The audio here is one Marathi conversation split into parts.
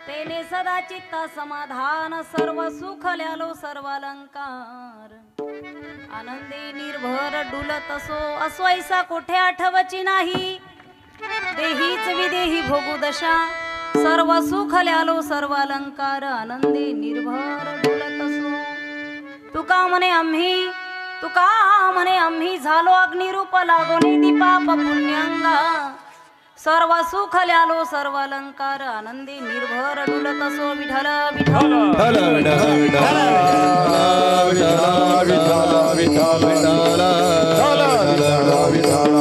तेने सदा चित्ता समाधान सर्व सुख ल्यालो सर्व अलंकार आनंदी निर्भर डुलत असो ऐसा कोठे आठवची नाही देहीच विदेही भोगू दशा सर्व सुख ल्यालो सर्व अलंकार आनंदी निर्भर डुलत असो तुका म्हणे आम्ही झालो अग्निरूप लागोने दीपाप पुण्यांगा सर्व सुख ल्यालो सर्व अलंकार आनंदी निर्भर डुलत असो विठ्ठल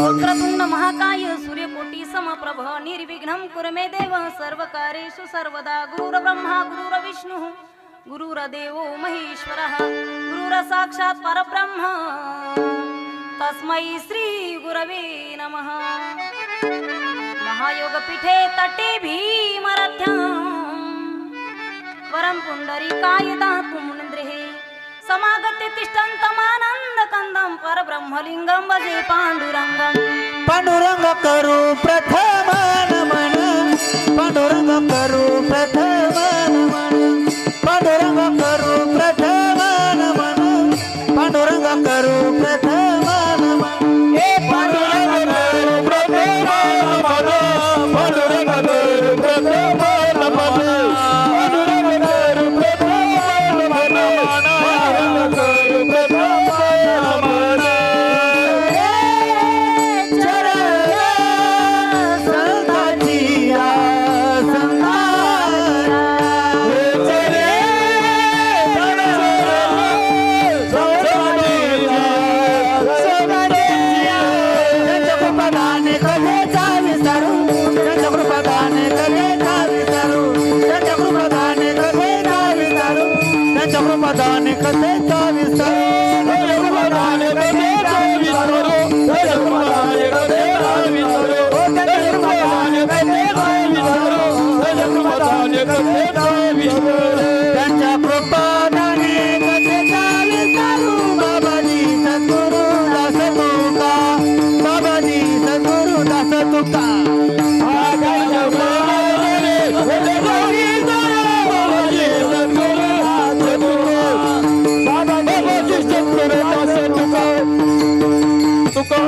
वक्रतुंड महाकाय सूर्यकोटी समप्रभ निर्विघ्नं कुरु मे देव सर्व कार्येषु सर्वदा गुरुर्ब्रह्मा गुरुर्विष्णुः गुरुर्देवो महेश्वरः गुरुर्साक्षात् परब्रह्म तस्मै श्री गुरवे नमः। महायोग पीठे तटे भीमरथ्यां वरं पुंडरीकाय दातुं मुनीन्द्रेः समागत्य तिष्ठन्तमानन्द कंदं परब्रह्मलिंगं भजे पांडुरंगं। पांडुरंग करू प्रथम नमन पांडुरंग करू प्रथम नमन पांडुरंग करू प्रथम नमन पांडुरंग करू प्रथम नमन हे पांडुरंग करू प्रथम नमन पांडुरंग करू प्रथम नमन पांडुरंग करू प्रथम नमन पांडुरंग करू प्रथम नमन प्रदान कथे का विस्तार प्रदान कथे का विस्तार प्रदान कथे का विस्तार प्रदान कथे का विस्तार प्रदान कथे का विस्तार त्यांच्या प्रदाने कथेचा विस्तार बाबाजी सद्गुरु दास तुका बाबाजी सद्गुरु दास तुका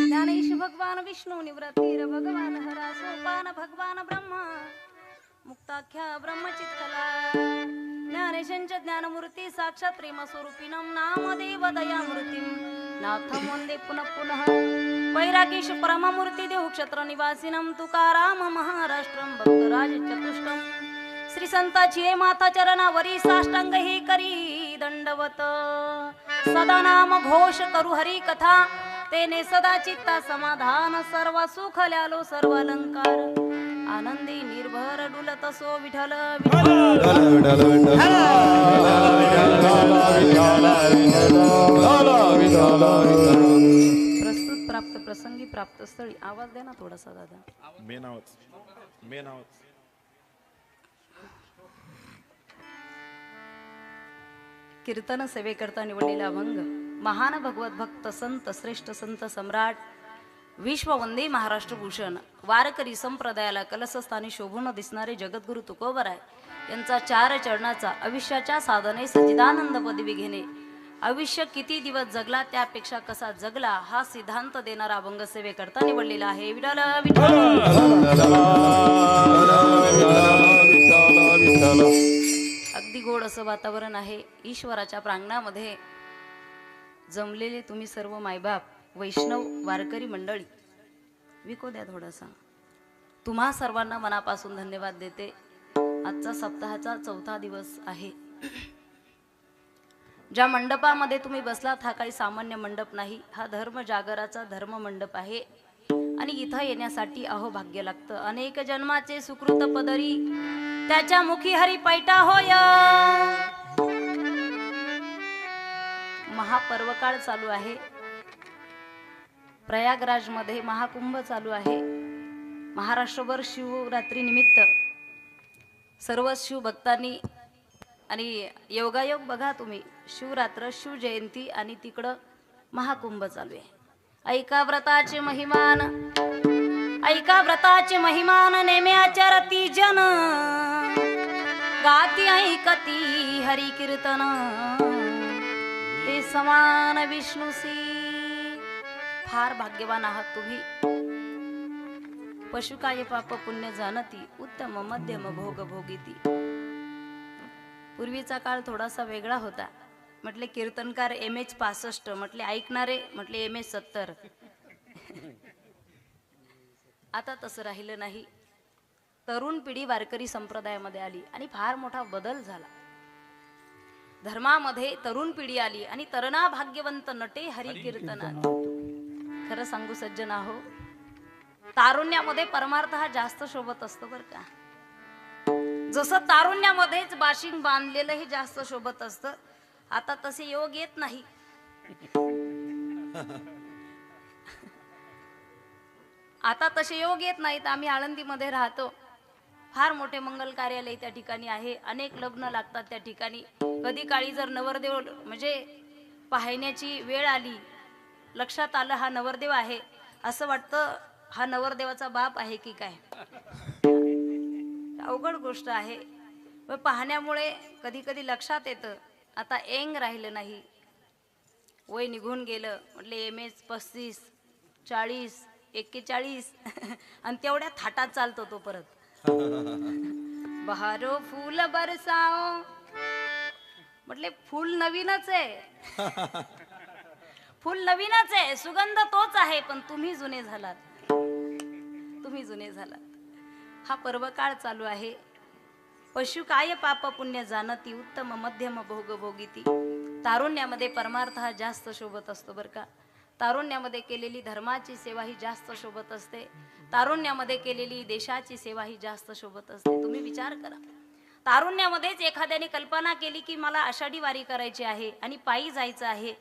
ज्ञानेश भगवान विष्णु निवृत्तीर भगवान हरा सोपान भगवान ब्रह्मा मुक्ताख्या ब्रह्मचित्तला ज्ञानेशांच्या ज्ञानमूर्ती साक्षात प्रेम स्वरूपिणं नामदेव दयामूर्तीं नाथं वंदे पुनः पुनः वैरागीश परममूर्ती देव क्षत्र निवासिनं तुकाराम महाराष्ट्रं भक्तराज चतुष्टम श्री संताची हे माता चरणावरी साष्टांग हे करी दंडवत सदा नाम घोष करू हरी कथा तेने सदा चित्ता समाधान सर्व सुख ल्यालो सर्व अलंकार आनंदी निर्भर डुलत असो विठ्ठल प्रस्तुत प्राप्त प्रसंगी प्राप्त स्थळी आवाज दे ना थोडासा दादा मेनावच कीर्तन सेवेकरता निवडलेला अभंग महान भगवत भक्त संत श्रेष्ठ संत सम्राट विश्व वंदे महाराष्ट्र भूषण वारकरी संप्रदायाला कलशस्थानी शोभून दिसणारे जगद्गुरु तुकोबराय यांचा चार चरणाचा आयुष्याच्या साधने सच्चिदानंद पदवी घेणे आयुष्य किती दिवस जगला त्यापेक्षा कसा जगला हा सिद्धांत देणारा अभंग सेवेकरता निवडलेला आहे विठ्ठल अगदी गोड असं वातावरण आहे ईश्वराच्या प्रांगणामध्ये जमलेले तुम्ही सर्व मायबाप वैष्णव वारकरी मंडळी विको द्या थोडासा तुम्हा सर्वांना मनापासून धन्यवाद देते। आजचा सप्ताहाचा चौथा दिवस आहे। ज्या मंडपामध्ये तुम्ही बसलात हा काही सामान्य मंडप नाही, हा धर्म जागराचा धर्म मंडप आहे आणि इथं येण्यासाठी अहो भाग्य लागतं। अनेक जन्माचे सुकृत पदरी त्याच्या मुखी हरी पैठा होय। महापर्वकाळ चालू आहे, प्रयागराज मध्ये महाकुंभ चालू आहे। महाराष्ट्रभर शिवरात्री निमित्त सर्व शिव भक्तांनी आणि योगायोग बघा तुम्ही, शिवरात्र शिव जयंती आणि तिकडं महाकुंभ चालू आहे। ऐका व्रताचे महिमान ऐका व्रताची महिमान नेमे आचरती जन गाती ऐकती हरी कीर्तन ते समान विष्णुसी. फार भाग्यवान आहात तुम्ही. पशुकाय पाप पुण्य जाणती उत्तम मध्यम भोग भोगिती. पूर्वीचा काळ थोडासा वेगळा होता. म्हटले कीर्तनकार MH 65, म्हटले ऐकणारे म्हटले MH 70. आता तसं राहिलं नाही. तरुण पिढी वारकरी संप्रदायामध्ये आली आणि फार मोठा बदल झाला. धर्मामध्ये तरुण पिढी आली आणि तरणा भाग्यवंत नटे हरी कीर्तनात. खरं सांगू सज्जन आहो, तारुण्यामध्ये परमार्थ हा जास्त शोभत असतो बर का. जसं तारुण्यामध्येच बाशिंग बांधलेलं हे जास्त शोभत असतं. आता तसे योग येत नाही. आता तसे योग येत नाहीत. आम्ही आळंदीमध्ये राहतो. फार मोठे मंगल कार्यालय त्या ठिकाणी आहे. अनेक लग्न लागतात त्या ठिकाणी. कधी काळी जर नवरदेव म्हणजे पाहण्याची वेळ आली, लक्षात आलं हा नवरदेव आहे, असं वाटतं हा नवरदेवाचा बाप आहे की काय. अवघड गोष्ट आहे. व पाहण्यामुळे कधी कधी लक्षात येतं आता एंग राहिलं नाही. वय निघून गेलं. म्हटले MH 35, 40, 41 आणि तेवढ्या थाटात चालतो तो परत. बहारो फूल बरसाओ. म्हटले फूल नवीनच आहे. फूल नवीनच आहे, सुगंध तोच आहे, पण तुम्ही जुने झालात. तुम्ही जुने झालात. हा पर्वकाळ चालू आहे. पशु काय पाप पुण्य जाणती उत्तम मध्यम भोग भोगिती. तारुण्यामध्ये परमार्थ हा जास्त शोभत असतो बर का. तारुण्यामध्ये केलेली धर्माची सेवा ही जास्त शोभत असते. तारुण्यामध्ये केलेली देशाची सेवा ही जास्त शोभत असते. तुम्ही विचार करा, तारुण्यामध्येच एखाद्याने कल्पना केली की मला आषाढी वारी करायची आहे आणि पायी जायचं आहे.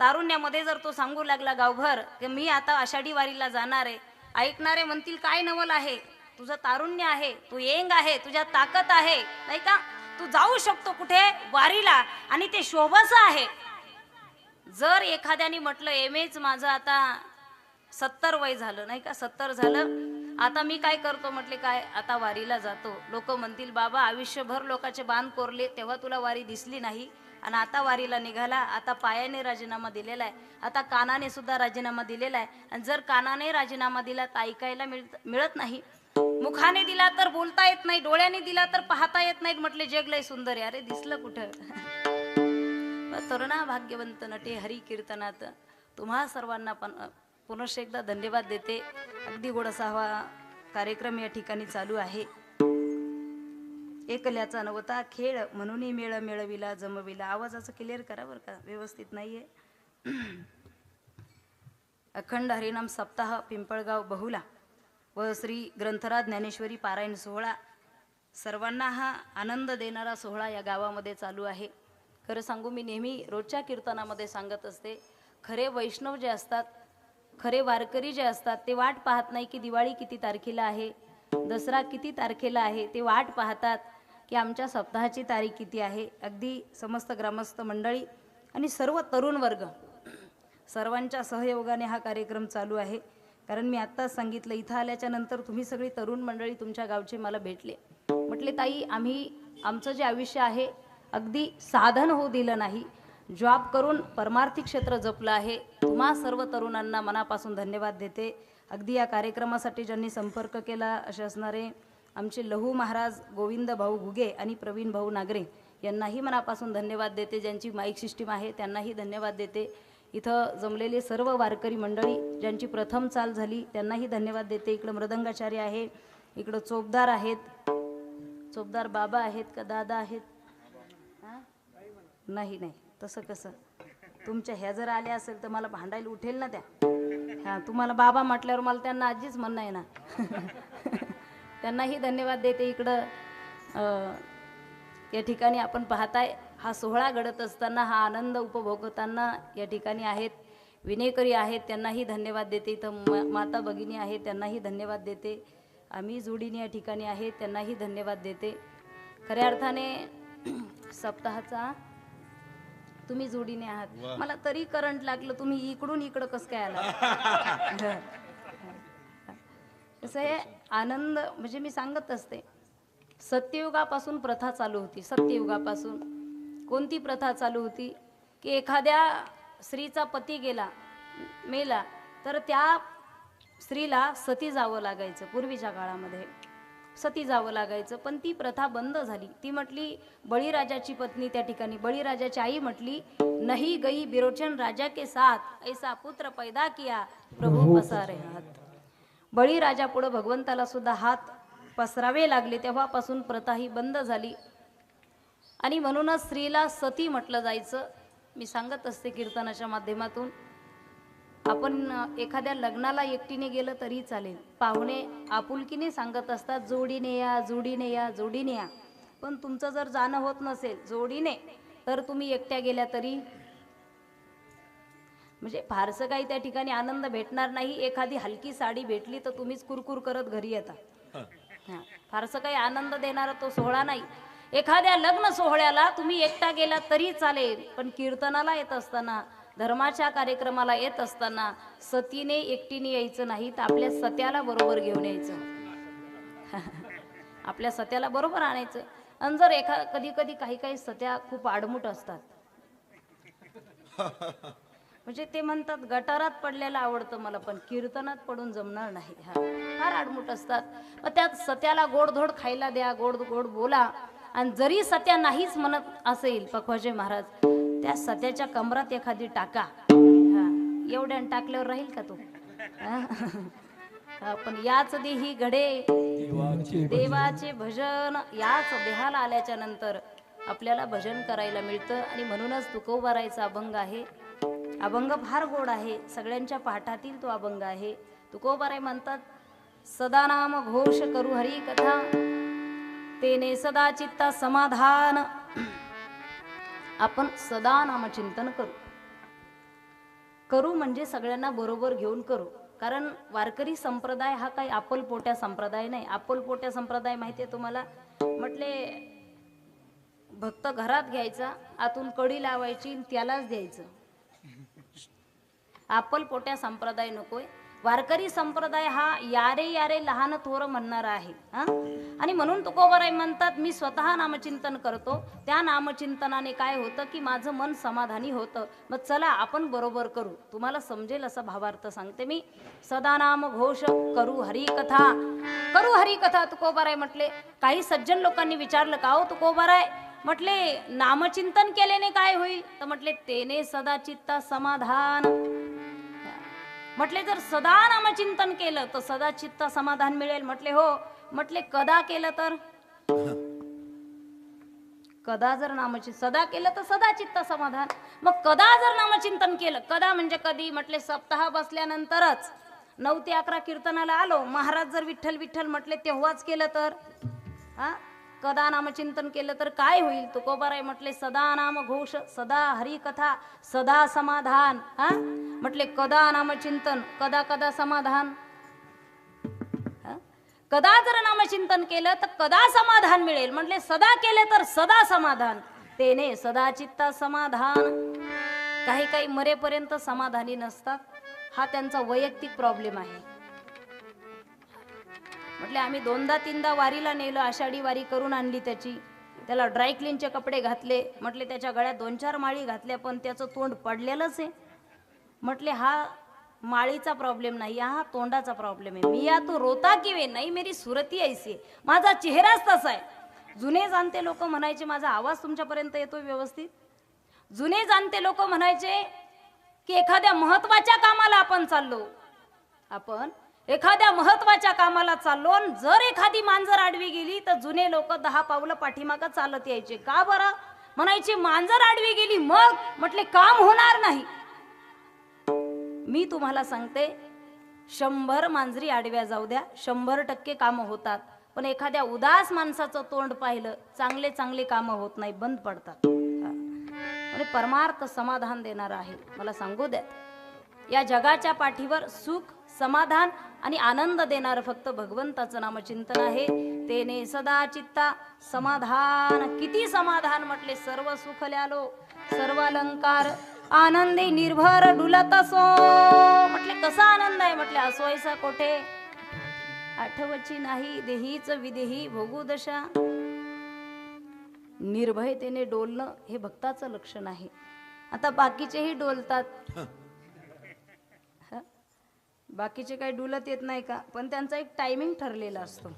तारुण्यामध्ये जर तो सांगू लागला गावभर की मी आता आषाढी वारीला जाणार आहे, ऐकणारे म्हणतील काय नवल आहे, तुझं तारुण्य आहे, तू येंग आहे, तुझ्या ताकद आहे नाही का, तू जाऊ शकतो कुठे वारीला आणि ते शोभस आहे. जर एखाद्याने म्हटलं MH माझं आता 70 वय झालं नाही का, 70 झालं, आता मी काय करतो, म्हटले काय आता वारीला जातो. लोक म्हणतील बाबा आयुष्यभर लोकांचे बांध कोरले तेव्हा तुला वारी दिसली नाही आणि आता वारीला निघाला. आता पायाने राजीनामा दिलेला आहे, आता कानाने सुद्धा राजीनामा दिलेला आहे. आणि जर कानाने राजीनामा दिला तर ऐकायला मिळत नाही, मुखाने दिला तर बोलता येत नाही, डोळ्याने दिला तर पाहता येत नाही. म्हटले जग लय सुंदर आहे. अरे दिसलं कुठं. तरुणा भाग्यवंत नटे हरी कीर्तनात. तुम्हा सर्वांना पण पुनश्च एकदा धन्यवाद देते. अगदी गोडसा हा कार्यक्रम या ठिकाणी चालू आहे. एकल्याचा नवता खेळ म्हणून मेळ मिळविला जमविला. आवाजाचं क्लिअर करा बरं का, व्यवस्थित नाहीये. अखंड हरिनाम सप्ताह पिंपळगाव बहुला व श्री ग्रंथराज ज्ञानेश्वरी पारायण सोहळा, सर्वांना हा आनंद देणारा सोहळा या गावामध्ये चालू आहे. खरं सांगू, मी नेहमी रोजच्या कीर्तनामध्ये सांगत असते, खरे वैष्णव जे असतात, खरे वारकरी जे असतात, ते वाट पाहत नाही की दिवाळी किती तारखेला आहे, दसरा किती तारखेला आहे. ते वाट पाहतात की आमच्या सप्ताहाची तारीख किती आहे. अगदी समस्त ग्रामस्थ मंडळी आणि सर्व तरुण वर्ग सर्वांच्या सहयोगाने हा कार्यक्रम चालू आहे. कारण मी आत्ताच सांगितलं, इथं आल्याच्या नंतर तुम्ही सगळी तरुण मंडळी तुमच्या गावचे मला भेटले. म्हटले ताई, आम्ही आमचं जे आयुष्य आहे अगदी साधन होऊ दिलं नाही, जॉब करून परमार्थिक क्षेत्र जपलं आहे. तुम्हा सर्व तरुणांना मनापासून धन्यवाद देते. अगदी या कार्यक्रमासाठी ज्यांनी संपर्क केला असे असणारे आमचे लहू महाराज गोविंद भाऊ घुगे आणि प्रवीण भाऊ नागरे यांनाही मनापासून धन्यवाद देते. ज्यांची माईक सिस्टीम आहे त्यांनाही धन्यवाद देते. इथं जमलेले सर्व वारकरी मंडळी ज्यांची प्रथम चाल झाली त्यांनाही धन्यवाद देते. इकडं मृदंगाचार्य आहे, इकडं चोपदार आहेत, चोपदार बाबा आहेत का दादा आहेत? नाही नाही, तसं कसं, तुमच्या ह्या जर आल्या असेल तर मला भांडायला उठेल ना त्या. हां, तुम्हाला बाबा म्हटल्यावर मला त्यांना आजीच म्हणणं आहे ना. त्यांनाही धन्यवाद देते. इकडं या ठिकाणी आपण पाहताय हा सोहळा घडत असताना हा आनंद उपभोगताना या ठिकाणी आहेत विनेकरी आहेत, त्यांनाही धन्यवाद देते. इथं माता भगिनी आहेत त्यांनाही धन्यवाद देते. आम्ही जोडीने या ठिकाणी आहेत त्यांनाही धन्यवाद देते. खऱ्या अर्थाने सप्ताहाचा तुम्ही जोडीने आहात. मला तरी करंट लागलं, तुम्ही इकडून इकडं कसं काय आला. कसं आहे आनंद म्हणजे मी सांगत असते सत्ययुगापासून प्रथा चालू होती. सत्ययुगापासून कोणती प्रथा चालू होती की एखाद्या स्त्रीचा पती मेला तर त्या स्त्रीला सती जावं लागायचं. पूर्वीच्या काळामध्ये सती जावं लागायचं, पण ती प्रथा बंद झाली. ती म्हटली बळीराजाची पत्नी त्या ठिकाणी बळीराजाची आई म्हटली नहीं गई बिरोचन राजा के साथ ऐसा पुत्र पैदा किया प्रभू पसारे हात. बळीराजा पुढे भगवंताला सुद्धा हात पसरावे लागले. तेव्हापासून प्रथा ही बंद झाली आणि म्हणूनच स्त्रीला सती म्हटलं जायचं. मी सांगत असते कीर्तनाच्या माध्यमातून आपण एखाद्या लग्नाला एकटीने गेलं तरी चालेल. पाहुणे आपुलकीने सांगत असतात जोडीने या जोडीने या जोडीने या, पण तुमचं जर जाणं होत नसेल जोडीने तर तुम्ही एकट्या गेल्या तरी म्हणजे फारसं काही त्या ठिकाणी आनंद भेटणार नाही. एखादी हलकी साडी भेटली तर तुम्हीच कुरकुर करत घरी येता. हां, फारसं काही आनंद देणारा तो सोहळा नाही. एखाद्या लग्न सोहळ्याला तुम्ही एकटा गेला तरी चालेल, पण कीर्तनाला येत असताना धर्माच्या कार्यक्रमाला येत असताना सतीने एकटीने यायचं नाही, तर आपल्या सत्याला बरोबर घेऊन यायचं. आपल्या सत्याला बरोबर आणायचं. आणि जर कधी कधी काही सत्या खूप आडमुठ असतात म्हणजे ते म्हणतात गटारात पडलेलं आवडतं मला पण कीर्तनात पडून जमणार नाही. हा फार आडमुठ असतात. मग त्यात सत्याला गोडधोड खायला द्या, गोड गोड बोला. आणि जरी सत्या नाहीच म्हणत असेल पखवाजे महाराज त्या सत्याच्या कमरात एखादी टाका. हा एवढ्या टाकल्यावर राहील का तो? पण याच देही घडे देवाचे भजन. याच देहाला आल्याच्या नंतर आपल्याला भजन करायला मिळतं. आणि म्हणूनच तुकोबारायचा अभंग आहे. अभंग फार गोड आहे, सगळ्यांच्या पाठातील तो अभंग आहे. तुकोबाराय म्हणतात सदा नाम घोष करू हरी कथा तेने सदा चित्ता समाधान. आपण सदा नामचिंतन करू म्हणजे सगळ्यांना बरोबर घेऊन करू. कारण वारकरी संप्रदाय हा काही आपलपोट्या संप्रदाय नाही. आपलपोट्या संप्रदाय माहिती आहे तुम्हाला? म्हटले भक्त घरात घ्यायचा, आतून कडी लावायची, त्यालाच द्यायचं. आपलपोट्या संप्रदाय नकोय. वारकरी संप्रदाय हा यारे यारे लहान थोर म्हणणारा आहे. आणि म्हणून तुकोबाराय म्हणतात मी स्वतः नामचिंतन करतो. त्या नामचिंतनाने काय होतं की माझं मन समाधानी होतं. मग चला आपण बरोबर करू. तुम्हाला समजेल असा भावार्थ सांगते मी. सदा नाम घोष करू हरिकथा. करू हरिकथा तुकोबाराय म्हटले. काही सज्जन लोकांनी विचारलं का हो तुकोबाराय, म्हटले नामचिंतन केल्याने काय होईल? तर म्हटले तेने सदा चित्ता समाधान. म्हटले जर सदा नामचिंतन केलं तर सदा चित्ता समाधान मिळेल. म्हटले हो. म्हटले कदा केलं तर? कदा जर सदा केलं तर सदा चित्त समाधान. मग कदा जर नामचिंतन केलं, कदा म्हणजे कधी? म्हटले सप्ताह बसल्यानंतरच 9 ते 11 कीर्तनाला आलो, महाराज जर विठ्ठल विठ्ठल म्हटले तेव्हाच केलं तर? हा कदा नामचिंतन केलं तर काय होईल? तुकोबाराय म्हटले सदा नाम घोष सदा हरिकथा सदा समाधान. हा म्हटले कदा नामचिंतन कदा कदा समाधान. कदा जर नामचिंतन केलं तर कदा समाधान मिळेल. म्हटले सदा केले तर सदा समाधान. तेने सदा चित्ता समाधान. काही मरेपर्यंत समाधानी नसतात. हा त्यांचा वैयक्तिक प्रॉब्लेम आहे. म्हटले आम्ही 2दा-3दा वारीला नेलं, आषाढी वारी करून आणली त्याला ड्रायक्लीनचे कपडे घातले. म्हटले त्याच्या गळ्यात 2-4 माळी घातल्या, पण त्याचं तोंड पडलेलंच आहे. म्हटले हा माळीचा प्रॉब्लेम नाही, हा तोंडाचा प्रॉब्लेम आहे. मी या तो रोता की वे नाही मेरी सुरती ऐसी. माझा चेहराच तसा आहे. जुने जाणते लोक म्हणायचे, माझा आवाज तुमच्यापर्यंत येतो व्यवस्थित? जुने जाणते लोक म्हणायचे की एखाद्या महत्वाच्या कामाला आपण चाललो, एखाद्या महत्वाच्या कामाला चाललो, जर एखादी मांजर आडवी गेली तर जुने लोक 10 पावलं पाठीमागं चालत यायचे. का बरं? म्हणायचे मांजर आडवी गेली मग. म्हटले काम होणार नाही. मी तुम्हाला सांगते 100 मांजरी आडव्या जाऊ द्या, 100% कामं होतात. पण एखाद्या उदास माणसाचं तोंड पाहिलं, चांगले चांगले कामं होत नाही, बंद पडतात. आणि परमार्थ समाधान देणार आहे. मला सांगू द्या, या जगाच्या पाठीवर सुख समाधान आणि आनंद देणार फक्त भगवंताचं नामचिंतन आहे. तेने सदा चित्ता समाधान. किती समाधान? म्हटले सर्व सुख ल्यालो सर्व अलंकार आनंदी निर्भर डुलत असो. म्हटले कसा आनंद आहे? म्हटले असो ऐसा कोठे. आठवची नाही देहीच विदेही भोगू दशा. निर्भयतेने डोलणं हे भक्ताचं लक्षण आहे. आता बाकीचेही डोलतात, बाकीचे काही डुलत येत नाही का, पण त्यांचा एक टायमिंग ठरलेला असतो.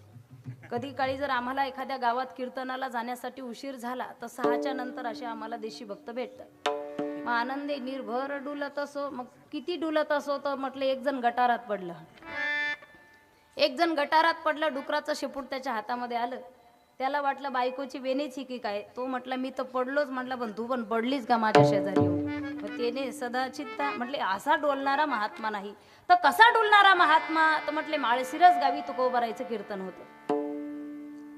कधी काळी जर आम्हाला एखाद्या गावात कीर्तनाला जाण्यासाठी उशीर झाला तर 6च्या नंतर असे आम्हाला देशी भक्त भेटतात. मग आनंदे निर्भर डुलत असो, मग किती डुलत असो, तर म्हटलं एक जण गटारात पडलं. एक जण गटारात पडलं, डुकराचं शेपूट त्याच्या हातामध्ये आलं. त्याला वाटलं बायकोची वेणीच ही की काय. तो म्हटलं मी तर पडलोच. म्हटलं पण तू पण पडलीच का माझ्या शेजारी येऊन. मग त्याने सदाचित्ता म्हटले असा डोलणारा महात्मा नाही तर कसा डोलणारा महात्मा, तर म्हटले माळशिरस गावी तुकोबारायचं कीर्तन होतं.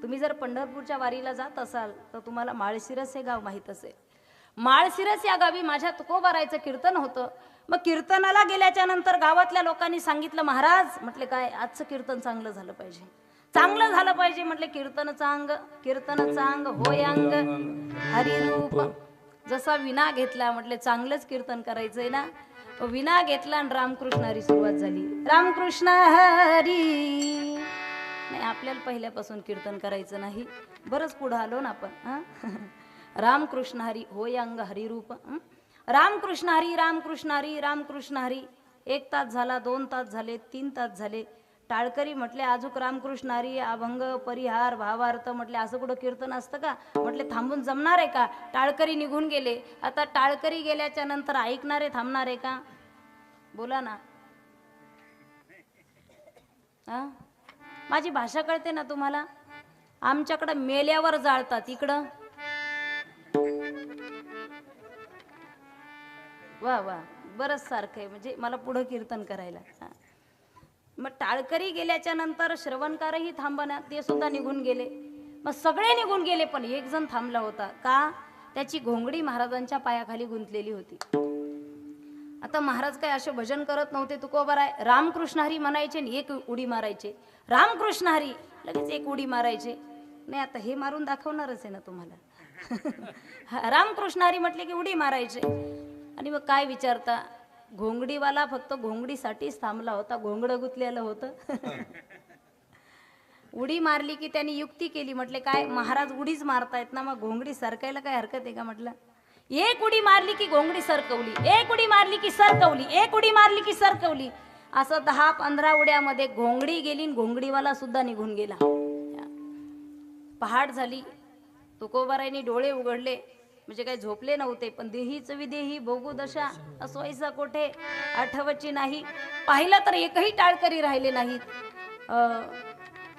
तुम्ही जर पंढरपूरच्या वारीला जात असाल तर तुम्हाला माळशिरस हे गाव माहीत असेल. माळशिरस या गावी माझ्या तुकोबारायचं कीर्तन होतं. मग कीर्तनाला गेल्याच्या नंतर गावातल्या लोकांनी सांगितलं महाराज, म्हटले काय आजचं कीर्तन चांगलं झालं पाहिजे, चांगलं झालं पाहिजे. म्हटले कीर्तन चांग होय अंग हरिरूप. जसा विना घेतला, म्हटले चांगलंच कीर्तन करायचंय ना. विना घेतला आणि रामकृष्ण हरी सुरुवात झाली. रामकृष्ण हरी. नाही, आपल्याला पहिल्यापासून कीर्तन करायचं नाही. बरंच पुढं आलो ना आपण. रामकृष्ण हरी होय अंग हरिरूप. रामकृष्ण हरी रामकृष्ण हरी रामकृष्ण हरी. 1 तास झाला, 2 तास झाले, 3 तास झाले. टाळकरी म्हटले आजूक रामकृष्ण हरी अभंग परिहार भावार्थ. म्हटले असं कुठं कीर्तन असतं का. म्हटले थांबून जमणार आहे का. टाळकरी निघून गेले. आता टाळकरी गेल्याच्या नंतर ऐकणारे थांबणार आहे का. बोला ना. हा, माझी भाषा कळते ना तुम्हाला. आमच्याकडं मेल्यावर जाळतात, इकडं वा वा बरंच सारखं आहे. म्हणजे मला पुढं कीर्तन करायला. मग टाळकरी गेल्याच्या नंतर श्रवणकारही थांबना, ते सुद्धा निघून गेले. मग सगळे निघून गेले पण एक जण थांबला होता. का. त्याची घोंगडी महाराजांच्या पायाखाली गुंतलेली होती. आता महाराज काय असे भजन करत नव्हते. तुकोबाराय रामकृष्ण हरी म्हणायचे आणि एक उडी मारायचे. रामकृष्ण हरी लगेच एक उडी मारायचे. नाही आता हे मारून दाखवणारच आहे ना तुम्हाला. रामकृष्ण हरी म्हटले की उडी मारायचे. आणि मग काय विचारता, घोंगडीवाला फक्त घोंगडीसाठीच थांबला होता. घोंगडं गुतलेलं होतं. उडी मारली की त्यांनी युक्ती केली. म्हटले काय महाराज उडीच मारतायत ना, मग घोंगडी सरकायला काय हरकत आहे का. म्हटलं एक उडी मारली की घोंगडी सरकवली, एक उडी मारली की सरकवली, एक उडी मारली की सरकवली. असं 10-15 उड्यामध्ये घोंगडी गेली आणि घोंगडीवाला सुद्धा निघून गेला. पहाट झाली. तुकोबारायांनी डोळे उघडले. म्हणजे काही झोपले नव्हते, पण देहीच विदेही भोगू दशा असवायचा कोठे आठवची नाही. पाहिलं तर एकही टाळकरी राहिले नाहीत,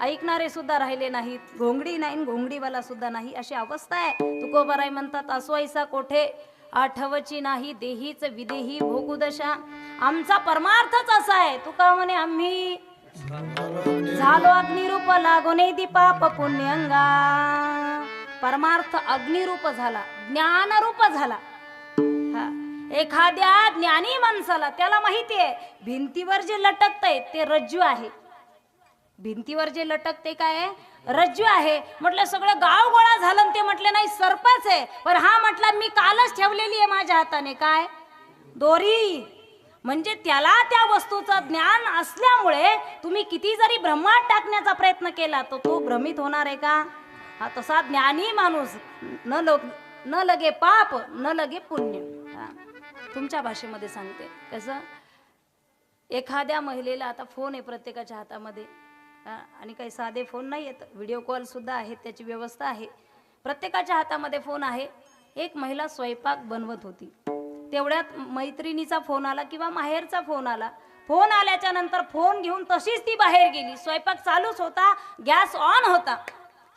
ऐकणारे सुद्धा राहिले नाहीत. घोंगडी नाही, घोंगडीवाला सुद्धा नाही, अशी अवस्था आहे. तुकोबाराय म्हणतात असवायचा कोठे आठवची नाही देहीच विदेही भोगू दशा. आमचा परमार्थच असा आहे. तुका म्हणे आम्ही झालो अग्निरूप लागोने दीपाप पुण्यंगा. परमार्थ अग्निरूप झाला, ज्ञानरूप झाला. एखाद्या ज्ञानी माणसाला त्याला माहिती आहे भिंतीवर जे लटकतंय ते रज्जू आहे. भिंतीवर जे लटकते काय रज्जू आहे. म्हटलं सगळं गाव गोळा झालं. ते म्हटले नाही सर्पच आहे. पण हा म्हटला मी कालच ठेवलेली आहे माझ्या हाताने काय दोरी. म्हणजे त्याला त्या वस्तूचं ज्ञान असल्यामुळे तुम्ही किती जरी ब्रह्मांड टाकण्याचा प्रयत्न केला तर तो भ्रमित होणार आहे का. हा तसा ज्ञानी माणूस न लगे पाप न लगे पुण्य. तुमच्या भाषेमध्ये सांगते कसं. एखाद्या महिलेला आता फोन आहे प्रत्येकाच्या हातामध्ये, आणि काही साधे फोन नाही आहेत, व्हिडिओ कॉल सुद्धा आहेत, त्याची व्यवस्था आहे. प्रत्येकाच्या हातामध्ये फोन आहे. एक महिला स्वयंपाक बनवत होती. तेवढ्यात मैत्रिणीचा फोन आला किंवा माहेरचा फोन आला. फोन आल्याच्या नंतर फोन घेऊन तशीच ती बाहेर गेली. स्वयंपाक चालूच होता, गॅस ऑन होता,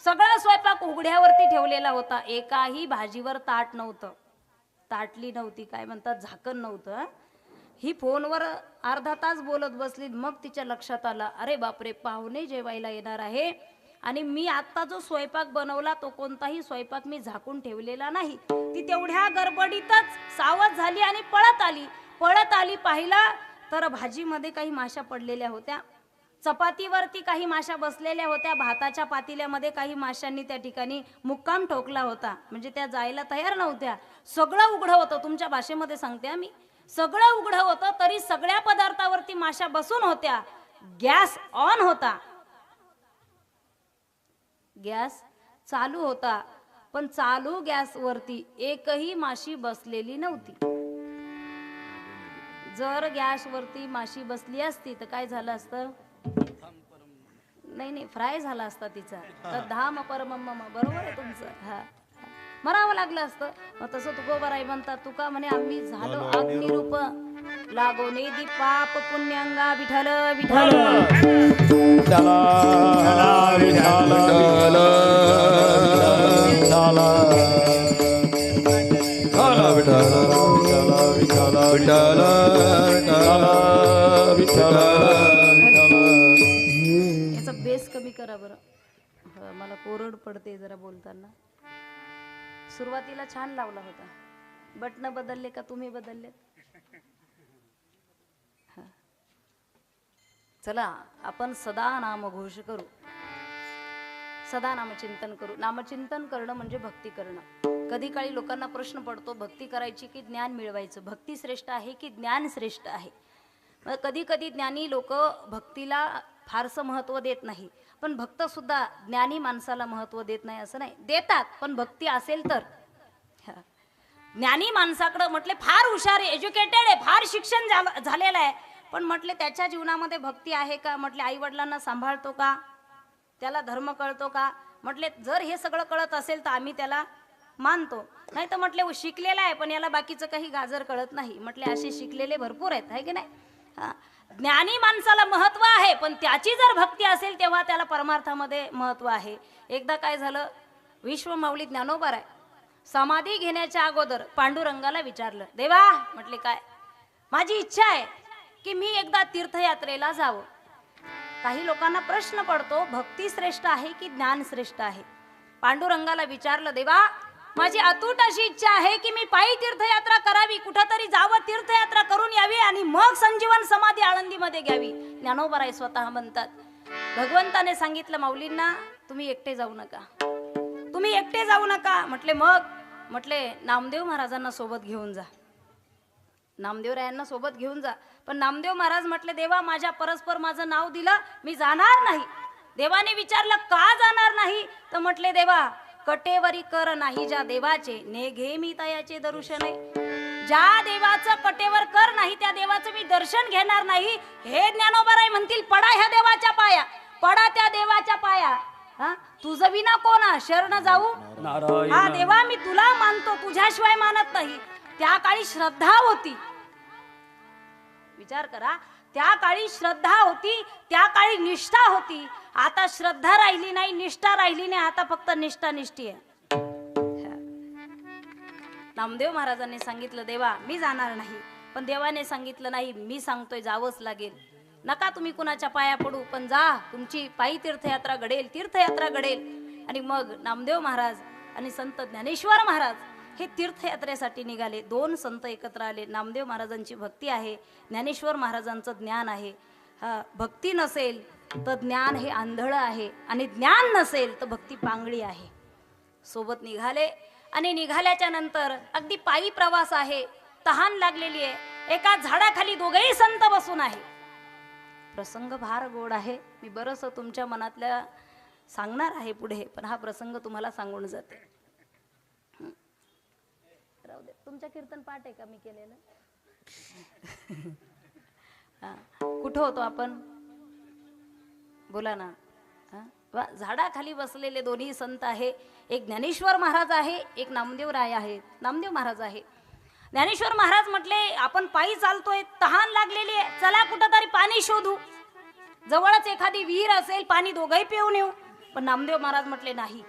सगळा स्वयंपाक उघड्यावरती ठेवलेला होता. एकाही भाजीवर ताट नव्हतं, ताटली नव्हती, काय म्हणतात झाकण नव्हतं. ही फोनवर अर्धा तास बोलत बसली. मग तिच्या लक्षात आलं अरे बापरे पाहुणे जेवायला येणार आहे आणि मी आत्ता जो स्वयंपाक बनवला तो कोणताही स्वयंपाक मी झाकून ठेवलेला नाही. ती तेवढ्या गडबडीतच सावध झाली आणि पळत आली. पाहिलं तर भाजीमध्ये काही माशा पडलेल्या होत्या, चपातीवरती काही माशा बसलेल्या होत्या, भाताच्या पातेल्यामध्ये काही माशांनी त्या ठिकाणी मुक्काम ठोकला होता. म्हणजे त्या जायला तयार नव्हत्या. सगळं उघडं होतं. तुमच्या भाषेमध्ये सांगते आम्ही, सगळं उघडं होतं तरी सगळ्या पदार्थावरती माशा बसून होत्या. गॅस ऑन होता गॅस चालू होता, पण चालू गॅसवरती एकही माशी बसलेली नव्हती. जर गॅसवरती माशी बसली असती तर काय झालं असतं? नाही, फ्राय झाला असता तिचा. तर धाम परमम, बरोबर आहे तुमचं. हा, मरावं लागलं असतं. मग तसं तुकोबाराई म्हणतात, तुका म्हणे आम्ही झालो अग्निरूप, लागो नेदी पाप पुण्यांगा, विठ्ठल विठ्ठल. याचा बेस कमी करा बरं. मला कोरड पडते जरा बोलताना. सुरुवातीला छान लावला होता. बटन बदलले का तुम्ही बदलले? चला आपण सदा नामघोष करू, सदा नामचिंतन करू. नामचिंतन करणं म्हणजे भक्ती करणं. कधी काळी लोकांना प्रश्न पडतो, भक्ती करायची की ज्ञान मिळवायचं, भक्ती श्रेष्ठ आहे की ज्ञान श्रेष्ठ आहे. कधी कधी ज्ञानी लोक भक्तीला फारसं महत्त्व देत नाही, पण भक्त सुद्धा ज्ञानी माणसाला महत्त्व देत नाही असं नाही, देतात, पण भक्ती असेल तर. ज्ञानी माणसाकडं म्हटले फार हुशार आहे, एज्युकेटेड आहे, फार शिक्षण झालेलं आहे, पण म्हटले त्याच्या जीवनामध्ये भक्ती आहे का? म्हटले आई वडिलांना सांभाळतो का? त्याला धर्म कळतो का? म्हटले जर हे सगळं कळत असेल तर आम्ही त्याला मानतो, नाही तर म्हटले शिकलेला आहे पण याला बाकीचं काही गाजर कळत नाही. म्हटले असे शिकलेले भरपूर आहेत, आहे की नाही? ज्ञानी माणसाला महत्व आहे, पण त्याची जर भक्ती असेल तेव्हा त्याला परमार्थामध्ये महत्व आहे. एकदा काय झालं, विश्वमाऊली ज्ञानोबाराय समाधी घेण्याच्या अगोदर पांडुरंगाला विचारलं, देवा म्हटले काय? माझी इच्छा आहे की मी एकदा तीर्थयात्रेला जावं. काही लोकांना प्रश्न पडतो, भक्ती श्रेष्ठ आहे की ज्ञान श्रेष्ठ आहे? पांडुरंगाला विचारलं, देवा माझी अतूट अशी इच्छा आहे की मी पायी तीर्थयात्रा करावी, कुठंतरी जावं, तीर्थयात्रा करून यावी आणि मग संजीवन समाधी आळंदीमध्ये घ्यावी. ज्ञानोबाराय स्वतः म्हणतात, भगवंताने सांगितलं माऊलींना तुम्ही एकटे जाऊ नका, तुम्ही एकटे जाऊ नका. म्हटले मग? म्हटले नामदेव महाराजांना सोबत घेऊन जा, नामदेवरायांना सोबत घेऊन जा. पण नामदेव महाराज म्हटले, देवा माझ्या परस्पर माझं नाव दिलं, मी जाणार नाही. देवाने विचारलं का जाणार नाही? तर म्हटले, देवा कटेवरी कर नाही ज्या देवाचे, ने घे मी तयाचे दर्शन. ज्या देवाचं कटेवर कर नाही त्या देवाचं मी दर्शन घेणार नाही. हे ज्ञानोबाराय म्हणतील, पडा ह्या देवाच्या पाया, पडा त्या देवाच्या पाया. तुझं विना कोणा शरण जाऊ? हा देवा मी तुला मानतो, तुझ्याशिवाय मानत नाही. त्या काळी श्रद्धा होती, विचार करा, त्या काळी श्रद्धा होती, त्या काळी निष्ठा होती. आता श्रद्धा राहिली नाही, निष्ठा राहिली नाही, आता फक्त निष्ठा निष्ठी आहे. नामदेव महाराजांनी सांगितलं, देवा मी जाणार नाही, पण देवाने सांगितलं नाही, मी सांगतोय जावंच लागेल. नका तुम्ही कुणाच्या पाया पडू, पण जा, तुमची पायी तीर्थयात्रा घडेल, तीर्थयात्रा घडेल. आणि मग नामदेव महाराज आणि संत ज्ञानेश्वर महाराज हे तीर्थयात्रेसाठी निघाले. दोन संत एकत्र आले. नामदेव महाराजांची भक्ती आहे, ज्ञानेश्वर महाराजांचं ज्ञान आहे. भक्ती नसेल तर ज्ञान हे आंधळ आहे, आणि ज्ञान नसेल तर भक्ती पांगळी आहे. सोबत निघाले आणि निघाल्याच्या नंतर अगदी पायी प्रवास आहे, तहान लागलेली आहे. एका झाडाखाली दोघेही संत बसून आहे. प्रसंग फार गोड आहे, मी बरंच तुमच्या मनातल्या सांगणार आहे पुढे, पण हा प्रसंग तुम्हाला सांगून जाते. राहू दे, तुमच्या कीर्तन पाठ आहे का मी केलेलं? कुठं होतो आपण? बोला ना. झाडाखाली बसलेले दोन्ही संत आहे. एक ज्ञानेश्वर महाराज आहे, एक नामदेव राय आहे, नामदेव महाराज आहे. ज्ञानेश्वर महाराज म्हटले, आपण पायी चालतोय, तहान लागलेली आहे, चला कुठं तरी पाणी शोधू, जवळच एखादी विहीर असेल, पाणी दोघंही पिऊन येऊ. पण नामदेव महाराज म्हटले, नाही,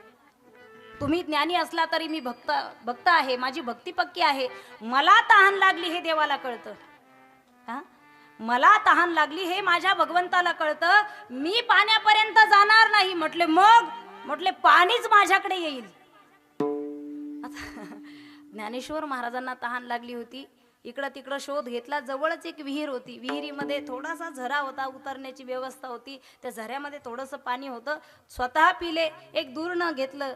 तुम्ही ज्ञानी असला तरी मी भक्त आहे, माझी भक्ती पक्की आहे. मला तहान लागली हे देवाला कळतं, मला तहान लागली हे माझ्या भगवंताला कळतं, मी पाण्यापर्यंत जाणार नाही. म्हटले मग? म्हटले पाणीच माझ्याकडे येईल. ज्ञानेश्वर महाराजांना तहान लागली होती, इकडं तिकडं शोध घेतला, जवळच एक विहीर होती, विहिरीमध्ये थोडासा झरा होता, उतरण्याची व्यवस्था होती, त्या झऱ्यामध्ये थोडंसं पाणी होतं. स्वतः पिले, एक दुर्न घेतलं,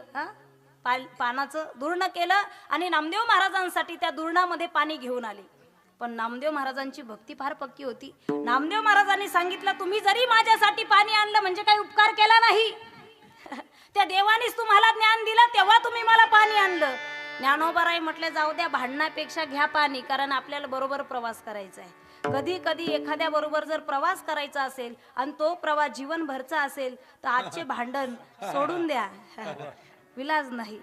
पानाचं दुर्न केलं आणि नामदेव महाराजांसाठी त्या दुर्णामध्ये पाणी घेऊन आले. पण नामदेव महाराजांची भक्ती फार पक्की होती. नामदेव महाराजांनी सांगितलं, तुम्ही जरी माझ्यासाठी पाणी आणलं म्हणजे काही उपकार केला नाही, त्या देवानीच तुम्हाला ज्ञान दिलं तेव्हा तुम्ही मला पाणी आणलं. ज्ञानोबाराय म्हटले जाऊ द्या, भांडण्यापेक्षा घ्या पाणी, कारण आपल्याला बरोबर प्रवास करायचा आहे. कधी कधी एखाद्या बरोबर जर प्रवास करायचा असेल आणि तो प्रवास जीवनभरचा असेल तर आजचे भांडण सोडून द्या, विलाज नाही.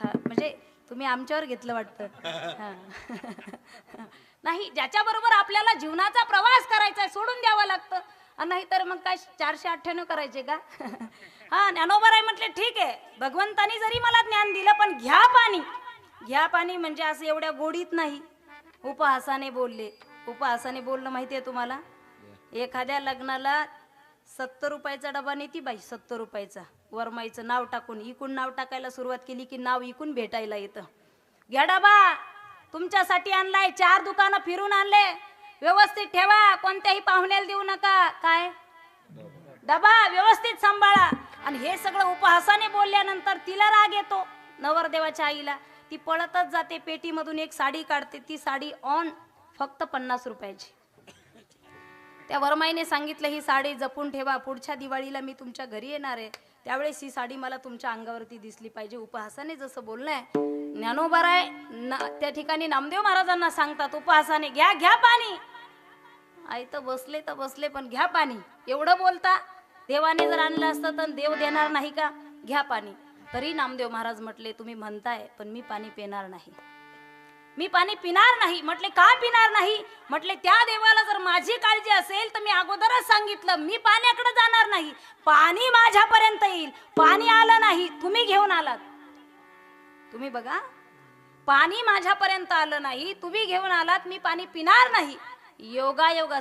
म्हणजे तुम्ही आमच्यावर घेतलं वाटतं. नाही, ज्याच्या बरोबर आपल्याला जीवनाचा प्रवास करायचा आहे सोडून द्यावं लागतं, नाही तर मग काय 498 करायचे का? हा, ज्ञानोबाराय म्हटले ठीक आहे, भगवंतानी जरी मला ज्ञान दिलं पण घ्या पाणी. घ्या पाणी म्हणजे असं एवढ्या गोडीत नाही, उपहासाने बोलले. उपहासाने बोलणं माहितीये तुम्हाला? एखाद्या लग्नाला 70 रुपयाचा डबा नेती बाई, 70 रुपयाचा, वरमाईचं नाव टाकून इकून नाव टाकायला सुरुवात केली की नाव इकून भेटायला येतं. घ्या डबा, तुमच्यासाठी आणलाय, 4 दुकानं फिरून आणले, व्यवस्थित ठेवा, कोणत्याही पाहुण्याला देऊ नका. काय डबा व्यवस्थित सांभाळा. आणि हे सगळं उपहासाने बोलल्यानंतर तिला राग येतो नवरदेवाच्या आईला. ती पळतच जाते, पेटीमधून एक साडी काढते, ती साडी ऑन फक्त 50 रुपयाची. त्या वरमाईने सांगितलं ही साडी जपून ठेवा, पुढच्या दिवाळीला मी तुमच्या घरी येणार आहे, त्यावेळेस ही साडी मला तुमच्या अंगावरती दिसली पाहिजे. उपहासाने जसं बोललंय, ज्ञानोबाराय त्या ठिकाणी नामदेव महाराजांना सांगतात उपहासाने घ्या घ्या पाणी. आई तर बसले पण घ्या पाणी. एवढं बोलता, देवाने जर आणलं असतं तर देव देणार नाही का? घ्या पाणी. तरी नामदेव महाराज म्हटले तुम्ही म्हणताय पण मी पाणी पिणार नाही, मी पाणी पिणार नाही. म्हटले का पिणार नाही? म्हटले त्या देवाला जर माझी काळजी असेल तर मी अगोदरच सांगितलं मी पाण्याकडे जाणार नाही, पाणी माझ्यापर्यंत येईल. पाणी आलं नाही, तुम्ही घेऊन आलात. तुम्ही बघा, पाणी माझ्यापर्यंत आलं नाही, तुम्ही घेऊन आलात, मी पाणी पिणार नाही. योगायोग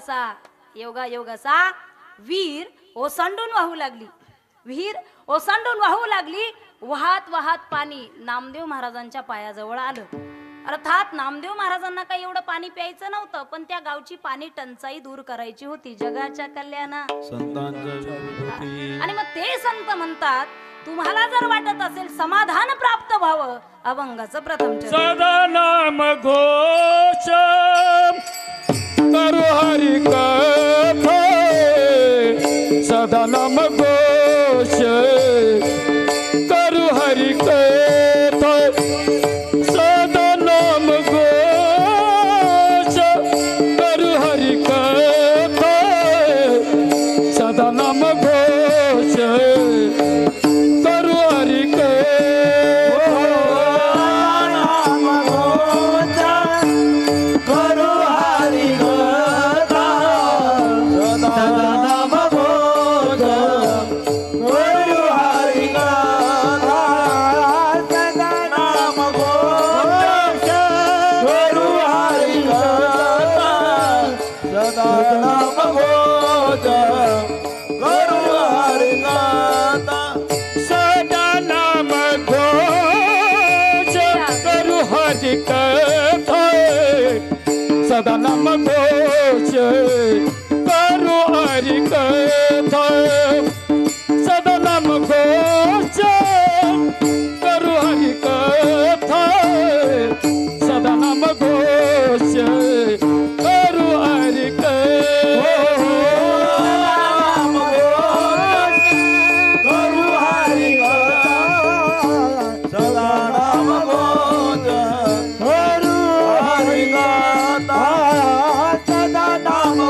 असा विहीर ओसंडून वाहू लागली. विहीर ओसंडून वाहू लागली. वाहत वाहत पाणी नामदेव महाराजांच्या पायाजवळ आलं. अर्थात नामदेव महाराजांना काही एवढं पाणी प्यायचं नव्हतं, पण त्या गावची पाणी टंचाई दूर करायची होती, जगाच्या कल्याणा. आणि मग ते संत म्हणतात तुम्हाला जर वाटत असेल समाधान प्राप्त व्हावं, अभंगाचं प्रथम सदा नाम घोष करू हरि कथा, सदा नाम घोष करू हरि कथा, सदा नाम घोष करू हरि कथा, सदा नाम घोष करू हरि सदा नाम घोष करू हरि कथा, सदा नाम घोष करू हरि कथा, सदा नाम घोष करू हरि सदा नाम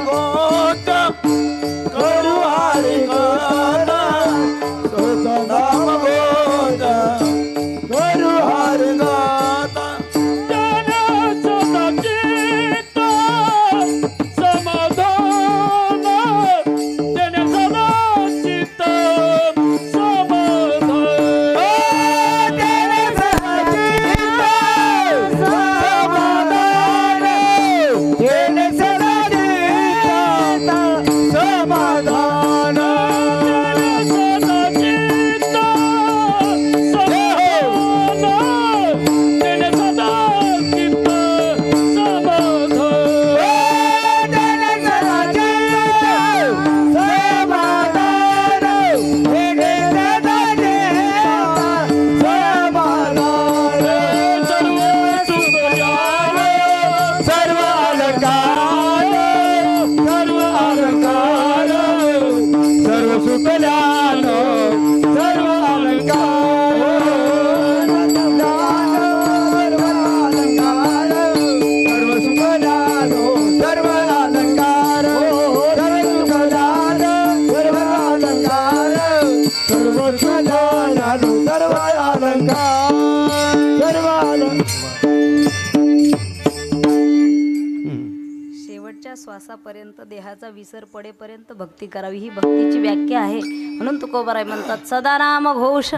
शेवटच्या श्वासापर्यंत देहाचा विसर पडेपर्यंत भक्ती करावी ही भक्तीची व्याख्या आहे. म्हणून तुकोबाराय म्हणतात सदा नाम घोष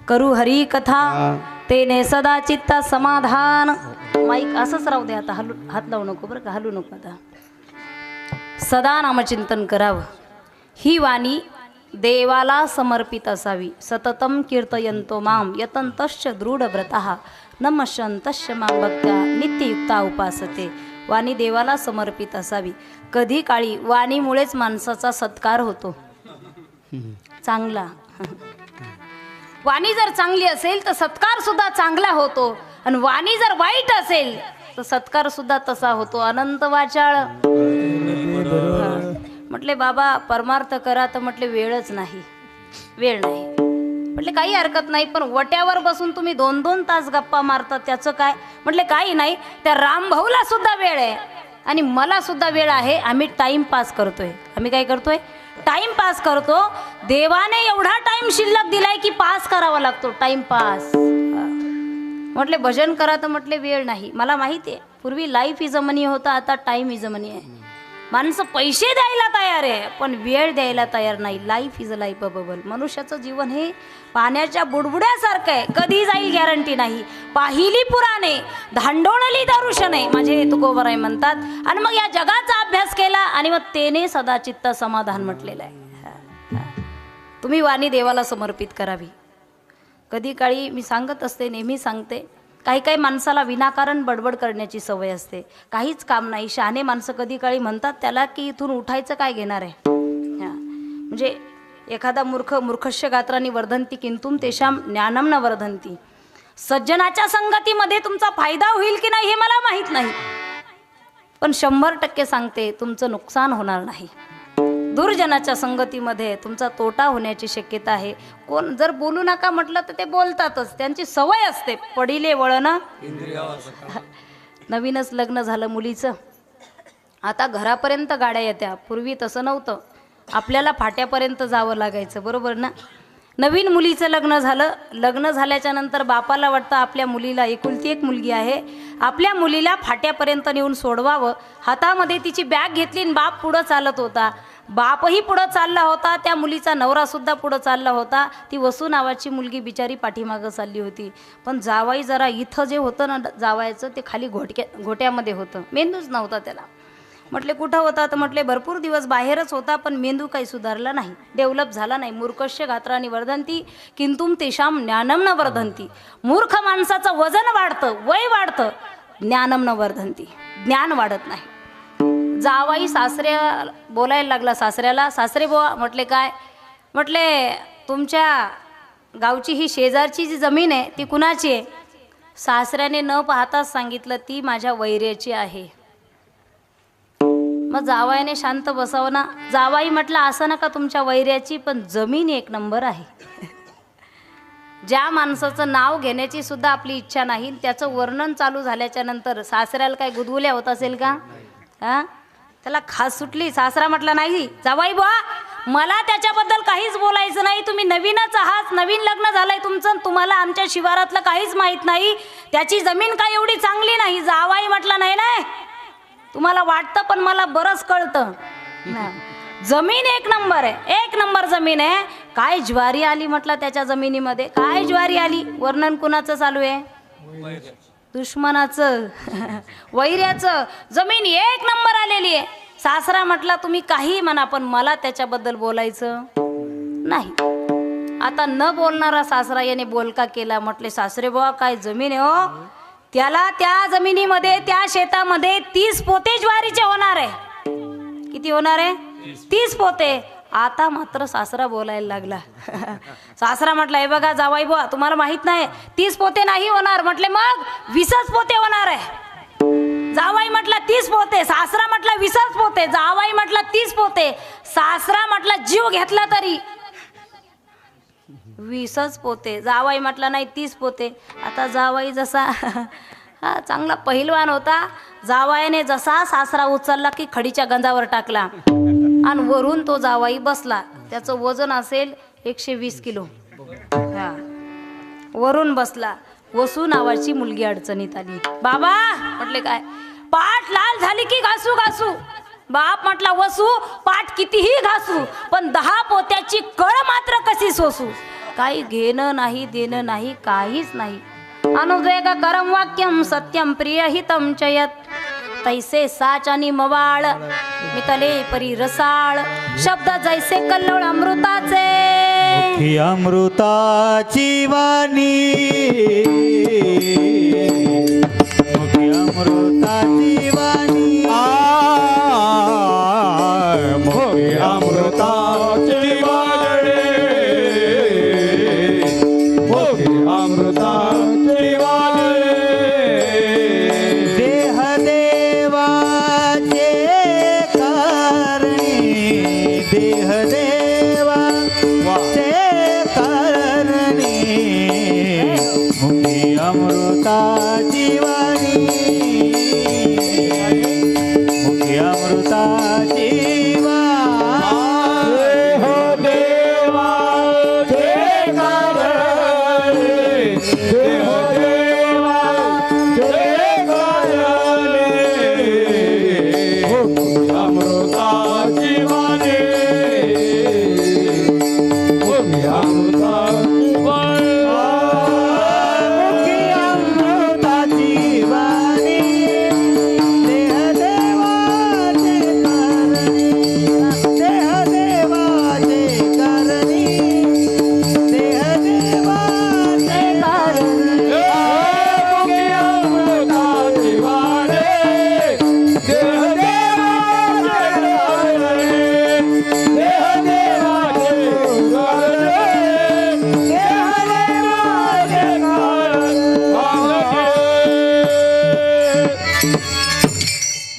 करू हरी कथा तेने सदा चित्ता समाधान. माईक असंच राहू दे आता, हात लावू नको बरं का, हलू नको आता. सदा नामचिंतन करावं. ही वाणी देवाला समर्पित असावी. सततम कीर्तयंतो माम यतंतश्च दृढव्रतः नमश्यंतश्च मां भक्त्या नित्ययुक्ता उपासते. वाणी देवाला समर्पित असावी. कधी काळी वाणीमुळेच माणसाचा सत्कार होतो चांगला. वाणी जर चांगली असेल तर सत्कार सुद्धा चांगला होतो, आणि वाणी जर वाईट असेल तर सत्कार सुद्धा तसा होतो. अनंत वाचाळ म्हटले बाबा परमार्थ करा, तर म्हटले वेळच नाही, वेळ नाही. म्हटले काही हरकत नाही, पण वट्यावर बसून तुम्ही 2-2 तास गप्पा मारता त्याचं काय? म्हटले काही नाही, त्या रामभाऊला सुद्धा वेळ आहे आणि मला सुद्धा वेळ आहे. आम्ही टाइम पास करतोय. आम्ही काय करतोय? टाइम पास करतो. देवाने एवढा टाइम शिल्लक दिलाय की पास करावा लागतो, टाइम पास. म्हटले भजन करा, तर म्हटले वेळ नाही. मला माहिती आहे, पूर्वी लाईफ इज अ मनी होता, आता टाइम इज अ मनी आहे. माणसं पैसे द्यायला तयार आहे पण वेळ द्यायला तयार नाही. Life is a life a bubble. मनुष्याचं जीवन हे पाण्याच्या बुडबुड्यासारखं आहे, कधी जाईल गॅरंटी नाही. पाहिली पुराणे धांडोळली दरुशने माझे तुकोबाराय म्हणतात. आणि मग या जगाचा अभ्यास केला आणि मग तेने सदा चित्त समाधान म्हटलेलं आहे. तुम्ही वाणी देवाला समर्पित करावी. कधी काळी मी सांगत असते, नेहमी सांगते, काही काही माणसाला विनाकारण बडबड करण्याची सवय असते, काहीच काम नाही. शहाणे माणसं कधी काळी म्हणतात त्याला की इथून उठायचं काय घेणार आहे. म्हणजे एखादा मूर्खस्य गात्रांनी वर्धंती किंतुम तेषाम ज्ञानम न वर्धंती. सज्जनाच्या संगतीमध्ये तुमचा फायदा होईल की नाही हे मला माहीत नाही, पण 100% सांगते तुमचं नुकसान होणार नाही. दुर्जनाच्या संगतीमध्ये तुमचा तोटा होण्याची शक्यता आहे. कोण जर बोलू नका म्हटलं तर ते बोलतातच, त्यांची सवय असते. पडिले वळण. नवीनच लग्न झालं मुलीचं, आता घरापर्यंत गाड्या येत्या. पूर्वी तसं नव्हतं, आपल्याला फाट्यापर्यंत जावं लागायचं, बरोबर ना. नवीन मुलीचं लग्न झालं. लग्न झाल्याच्या नंतर बापाला वाटतं आपल्या मुलीला, एकुलती एक मुलगी आहे, आपल्या मुलीला फाट्यापर्यंत नेऊन सोडवावं. हातामध्ये तिची बॅग घेतली आणि बाप पुढं चालत होता. बापही पुढं चालला होता, त्या मुलीचा नवरासुद्धा पुढं चालला होता. ती वसू नावाची मुलगी बिचारी पाठीमागं चालली होती. पण जावाई जरा इथं जे होतं ना जावायचं ते खाली घोट्यामध्ये होतं, मेंदूच नव्हता त्याला. म्हटले कुठं होता? तर म्हटले भरपूर दिवस बाहेरच होता, पण मेंदू काही सुधारला नाही, डेव्हलप झाला नाही. मूर्खस्य गात्रांनी वर्धंती किंतुम तेषाम ज्ञानम न वर्धंती. मूर्ख माणसाचं वजन वाढतं, वय वाढतं, ज्ञानम न वर्धंती, ज्ञान वाढत नाही. जावाई सासऱ्या बोलायला लागला सासऱ्याला, सासरे बुवा. म्हटले काय? म्हटले तुमच्या गावची ही शेजारची जी जमीन आहे ती कुणाची आहे? सासऱ्याने न पाहताच सांगितलं ती माझ्या वैऱ्याची आहे. मग जावाईने शांत बसावं ना. जावाई म्हटलं असं नका तुमच्या वैऱ्याची, पण जमीन 1 नंबर आहे. ज्या माणसाचं नाव घेण्याची सुद्धा आपली इच्छा नाही, त्याचं वर्णन चालू झाल्याच्या नंतर सासऱ्याला काय गुदगुल्या होत असेल का? हां, त्याला खास सुटली. सासरा म्हटला नाही जावाई बुवा, मला त्याच्याबद्दल काहीच बोलायचं नाही. तुम्ही नवीनच आहात, नवीन लग्न झालंय तुमचं, तुम्हाला आमच्या शिवारातलं काहीच माहीत नाही. त्याची जमीन काय एवढी चांगली नाही. जावाई म्हटला नाही नाही, तुम्हाला वाटतं पण मला बरंच कळतं. जमीन 1 नंबर आहे, 1 नंबर जमीन आहे. काय ज्वारी आली म्हटलं त्याच्या जमिनीमध्ये, काय ज्वारी आली. वर्णन कुणाचं चालू आहे? दुश्मनाचं, वैऱ्याचं. जमीन 1 नंबर आलेली आहे. सासरा म्हटला तुम्ही काही म्हणा पण मला त्याच्याबद्दल बोलायचं नाही. आता न बोलणारा सासरा याने बोलका केला. म्हटले सासरे बुवा काय जमीन आहे हो, त्याला त्या जमिनीमध्ये त्या शेतामध्ये 30 पोते ज्वारीचे होणार आहे. किती होणार आहे? 30 पोते. आता मात्र सासरा बोलायला लागला. सासरा म्हटला हे बघा जावाई बुवा, तुम्हाला माहित नाही 30 पोते नाही होणार. म्हटले मग 20च पोते होणार आहे. जावाई म्हटला 30 पोते. सासरा म्हटला 20च पोते. जावाई म्हटला 30 पोते. सासरा म्हटला जीव घेतला तरी 20च पोते. जावाई म्हटला नाही 30 पोते. आता जावाई जसा चांगला पहिलवान होता, जावाईने जसा सासरा उचलला की खडीच्या गंजावर टाकला आणि वरून तो जावाई बसला. त्याचं वजन असेल 120 किलो. वरून बसला. वसू नावाची मुलगी अडचणीत आली. बाबा म्हटले काय? पाठ लाल झाली की घासू घासू. बाप म्हटला वसू पाठ कितीही घासू पण 10 पोत्याची कळ मात्र कशी सोसू. काही घेणं नाही देणं नाही काहीच नाही. अनुद्वेग करम वाक्यम सत्यम प्रियहितम चयत तैसे साच आणि मवाळ मितले परी रसाळ. शब्द जैसे कल्लोळ अमृताचे मुखी अमृताची वाणी मुखी अमृताची वाणी मुखी अमृताची वाणी मुखी अमृताची वाणी. देह देवाचे करणी देह देवाचे करणी मुखी अमृताची वाणी मुखी अमृताची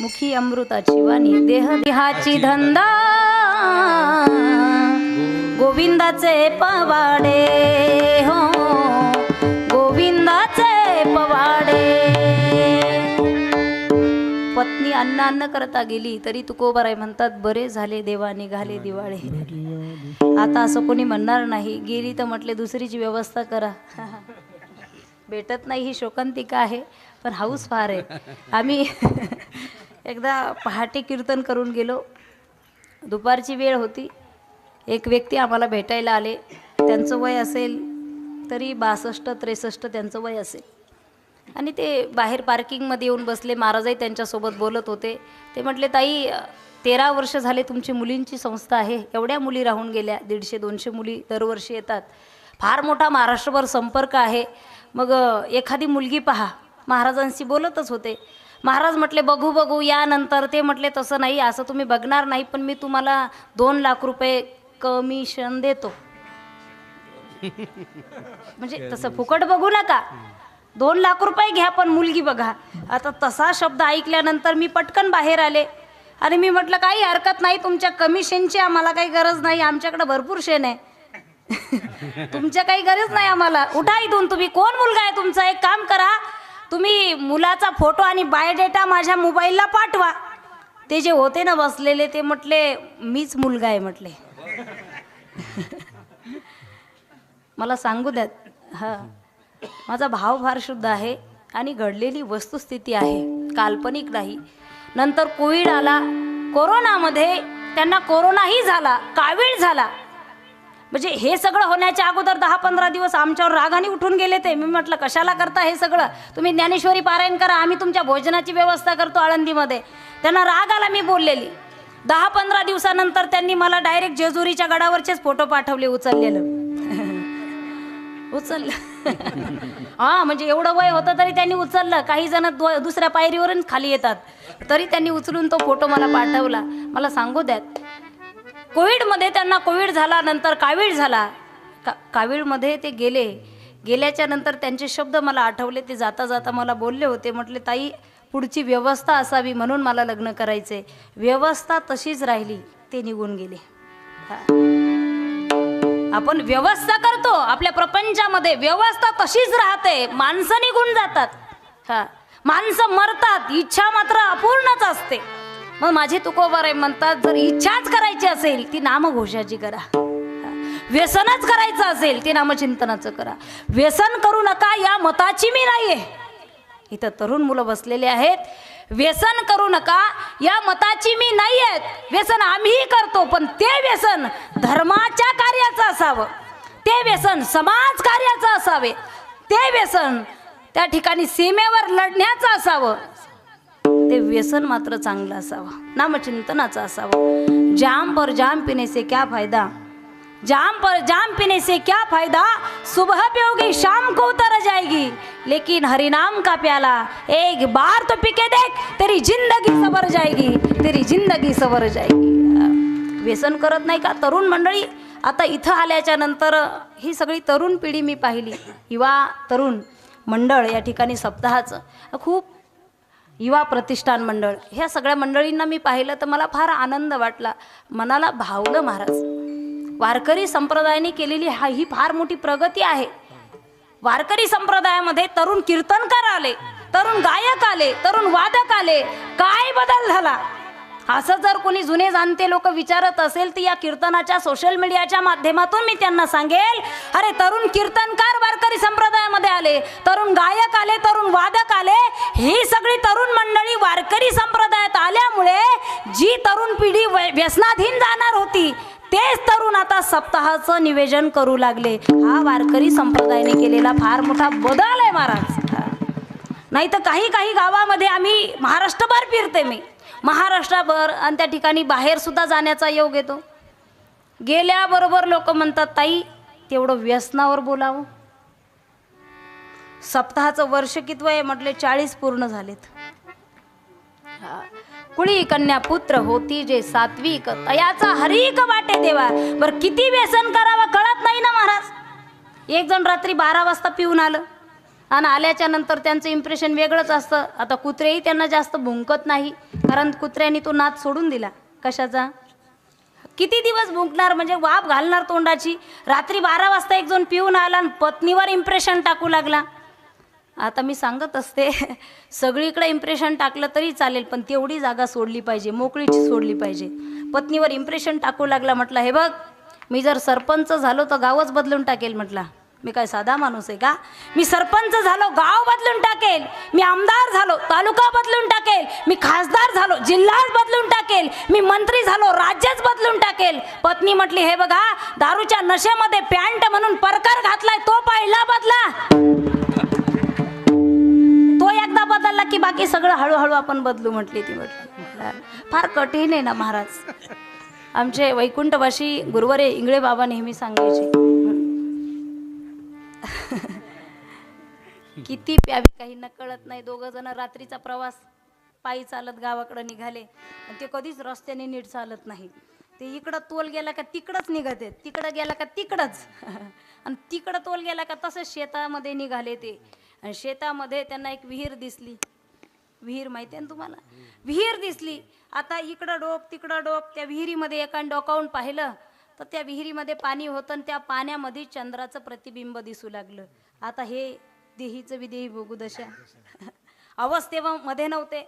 मुखी अमृताची वाणी देह देहाची धंदा गोविंदाचे पवाडे हो गोविंदाचे पवाडे. पत्नी अन्न करता गेली तरी तुकोबाराय म्हणतात बरे झाले देवा निघाले दिवाळे. आता असं कोणी म्हणणार नाही. गेली तर म्हटले दुसरीची व्यवस्था करा. भेटत नाही ही शोकांतिका आहे पण हाऊस फार आहे. आम्ही एकदा पहाटे कीर्तन करून गेलो. दुपारची वेळ होती. एक व्यक्ती आम्हाला भेटायला आले. त्यांचं वय असेल तरी 62-63 त्यांचं वय असेल. आणि ते बाहेर पार्किंगमध्ये येऊन बसले. महाराजही त्यांच्यासोबत बोलत होते. ते म्हटले ताई 13 वर्ष झाले तुमची मुलींची संस्था आहे. एवढ्या मुली राहून गेल्या. 150-200 मुली दरवर्षी येतात. फार मोठा महाराष्ट्रभर संपर्क आहे. मग एखादी मुलगी पहा. महाराजांशी बोलतच होते. महाराज म्हटले बघू बघू यानंतर. ते म्हटले तसं नाही असं तुम्ही बघणार नाही पण मी तुम्हाला 2 लाख रुपये कमिशन देतो. म्हणजे तसं फुकट बघू नका. 2 लाख रुपये घ्या पण मुलगी बघा. आता तसा शब्द ऐकल्यानंतर मी पटकन बाहेर आले आणि मी म्हटलं काही हरकत नाही तुमच्या कमिशनची आम्हाला काही गरज नाही. आमच्याकडे भरपूर शेण आहे. तुमच्या काही गरज नाही आम्हाला. उठा इथून. तुम्ही कोण मुलगा आहे तुमचा? एक काम करा तुम्ही मुलाचा फोटो आणि बायोडेटा माझ्या मोबाईलला पाठवा. ते जे होते ना बसलेले ते म्हटले मीच मुलगा आहे म्हटले. मला सांगू द्यात. हां माझा भाव फार शुद्ध आहे आणि घडलेली वस्तुस्थिती आहे काल्पनिक नाही. नंतर कोविड आला. कोरोनामध्ये त्यांना कोरोनाही झाला कावीळ झाला. म्हणजे हे सगळं होण्याच्या अगोदर 10-15 दिवस आमच्यावर रागाने उठून गेले ते. मी म्हटलं कशाला करता हे सगळं? तुम्ही ज्ञानेश्वरी पारायण करा. आम्ही तुमच्या भोजनाची व्यवस्था करतो आळंदीमध्ये. त्यांना राग आला मी बोललेली. 10-15 दिवसानंतर त्यांनी मला डायरेक्ट जेजुरीच्या गडावरचेच फोटो पाठवले उचललेलं. उचललं. हां म्हणजे एवढं वय होतं तरी त्यांनी उचललं. काही जण दुसऱ्या पायरीवरून खाली येतात तरी त्यांनी उचलून तो फोटो मला पाठवला. मला सांगू द्यात कोविडमध्ये त्यांना कोविड झाला. नंतर कावीळ झाला. कावीळमध्ये ते गेल्याच्या नंतर त्यांचे शब्द मला आठवले. ते जाता जाता मला बोलले होते. म्हटले ताई पुढची व्यवस्था असावी म्हणून मला लग्न करायचे. व्यवस्था तशीच राहिली. ते निघून गेले. आपण व्यवस्था करतो आपल्या प्रपंचामध्ये. व्यवस्था तशीच राहते. माणसं निघून जातात. हां माणसं मरतात. इच्छा मात्र अपूर्णच असते. मग माझे तुकोबाराय म्हणतात जर इच्छाच करायची असेल ती नामघोषाची करा. व्यसनच करायचं असेल ते नामचिंतनाचं करा. व्यसन करू नका या मताची मी नाहीये. इथं तरुण मुलं बसलेले आहेत. व्यसन करू नका या मताची मी नाही आहेत. व्यसन आम्हीही करतो, पण ते व्यसन धर्माच्या कार्याचं असावं, ते व्यसन समाज कार्याचं असावे, ते व्यसन त्या ठिकाणी सीमेवर लढण्याचं असावं, ते व्यसन मात्र चांगलं असावं, नामचिंतनाचं असावं. जाम पर जाम पीने से क्या फायदा, जाम पर जाम पीने से क्या फायदा, सुबह पियोगी शाम को उतर जाएगी, लेकिन हरि नाम का प्याला एक बार तो पी के देख, तेरी जिंदगी सवर जाएगी, तेरी जिंदगी सवर जाएगी. व्यसन करत नाही का तरुण मंडळी? आता इथं आल्याच्या नंतर ही सगळी तरुण पिढी मी पाहिली, युवा तरुण मंडळ या ठिकाणी सप्ताहाचं खूप युवा प्रतिष्ठान मंडळ, ह्या सगळ्या मंडळींना मी पाहिलं तर मला फार आनंद वाटला, मनाला भावलं. महाराज, वारकरी संप्रदायाने केलेली ही फार मोठी प्रगती आहे. वारकरी संप्रदायामध्ये तरुण कीर्तनकार आले, तरुण गायक आले, तरुण वादक आले. काय बदल झाला असं जर कोणी जुने जाणते लोक विचारत असेल तर या कीर्तनाच्या सोशल मीडियाच्या माध्यमातून मी त्यांना सांगेल, अरे तरुण कीर्तनकार वारकरी संप्रदायामध्ये आले, तरुण गायक आले, तरुण वादक आले. ही सगळी तरुण मंडळी वारकरी संप्रदायात आल्यामुळे जी तरुण पिढी व्यसनाधीन जाणार होती तेच तरुण आता सप्ताहाचं निवेदन करू लागले. हा वारकरी संप्रदायाने केलेला फार मोठा बदल आहे महाराज. नाही तर काही काही गावामध्ये आम्ही महाराष्ट्रभर फिरते, मी महाराष्ट्राभर, आणि त्या ठिकाणी बाहेर सुद्धा जाण्याचा योग येतो. गेल्याबरोबर लोक म्हणतात, ताई तेवढं व्यसनावर बोलावं. सप्ताहाचं वर्ष कितवं आहे म्हटले, 40 पूर्ण झालेत. कुळी कन्या पुत्र होती जे सात्विक, तयाचा हरीक वाटे देवा. बरं किती व्यसन करावं कळत नाही ना महाराज. एक जण रात्री 12 वाजता पिऊन आलं आणि आल्याच्या नंतर त्यांचं इम्प्रेशन वेगळंच असतं. आता कुत्रेही त्यांना जास्त भुंकत नाही, कारण कुत्र्यांनी तो नाद सोडून दिला. कशाचा? किती दिवस भुंकणार, म्हणजे वाफ घालणार तोंडाची. रात्री 12 वाजता एक जण पिऊन आला आणि पत्नीवर इम्प्रेशन टाकू लागला. आता मी सांगत असते, सगळीकडे इम्प्रेशन टाकलं तरी चालेल, पण तेवढी जागा सोडली पाहिजे, मोकळीची सोडली पाहिजे. पत्नीवर इम्प्रेशन टाकू लागला. म्हटलं, हे बघ, मी जर सरपंच झालो तर गावच बदलून टाकेल. म्हटला, मी काय साधा माणूस आहे का? मी सरपंच झालो गाव बदलून टाकेल, मी आमदार झालो तालुका बदलून टाकेल, मी खासदार झालो जिल्हाच बदलून टाकेल, मी मंत्री झालो राज्यच बदलून टाकेल. पत्नी म्हटली, हे बघा, दारूच्या नशेमध्ये पॅन्ट म्हणून परकर घातलाय तो पहिला बदला, तो एकदा बदलला की बाकी सगळं हळूहळू आपण बदलू म्हटली ती. म्हटली फार कठीण आहे ना महाराज. आमचे वैकुंठवासी गुरुवारे इंगळे बाबा नेहमी सांगायचे, किती प्यावी काही न कळत नाही. 2 जण रात्रीचा प्रवास पायी चालत गावाकडे निघाले आणि ते कधीच रस्त्याने नीट चालत नाही. ते इकडं तोल गेला का तिकडंच निघत आहेत, तिकडं गेला का तिकडंच, आणि तिकडं तोल गेला का तसंच शेतामध्ये निघाले ते. आणि शेतामध्ये त्यांना एक विहीर दिसली. विहीर माहिती आहे ना तुम्हाला? विहीर दिसली. आता इकडं डोक तिकडं डोक. त्या विहिरीमध्ये एकाने डोकावून पाहिलं तर त्या विहिरीमध्ये पाणी होतं आणि त्या पाण्यामध्ये चंद्राचं प्रतिबिंब दिसू लागलं. आता हे देहीचं विदेही बघू दशा अवस्थेमध्ये नव्हते.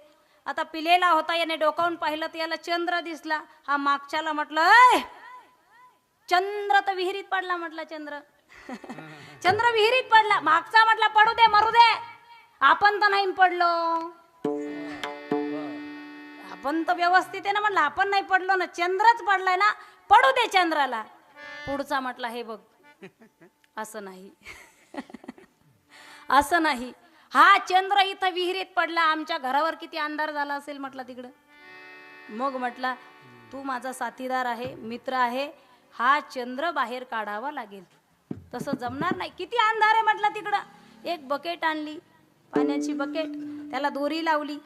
आता पिलेला होता, याने डोकावून पाहिलं तर याला चंद्र दिसला. हा मागच्याला म्हटलं, अय चंद्र तर विहिरीत पडला. म्हटलं, चंद्र चंद्र विहिरीत पडला. मागचा म्हटला, पडू दे मरू दे, आपण तर नाही पडलो, आपण तर व्यवस्थित आहे ना. म्हटलं, आपण नाही पडलो ना, चंद्रच पडलाय ना, पडू दे चंद्राला. पुढचा म्हटला, हे बघ, असं नाही असं नाही, हा चंद्र इथं विहिरीत पडला, आमच्या घरावर किती अंधार झाला असेल म्हटलं तिकडं. मग म्हटला, तू माझा साथीदार आहे, मित्र आहे, हा चंद्र बाहेर काढावा लागेल, तसं जमणार नाही. किती अंधार आहे म्हटलं तिकडं. एक बकेट आणली, पाण्याची बकेट, त्याला दोरी लावली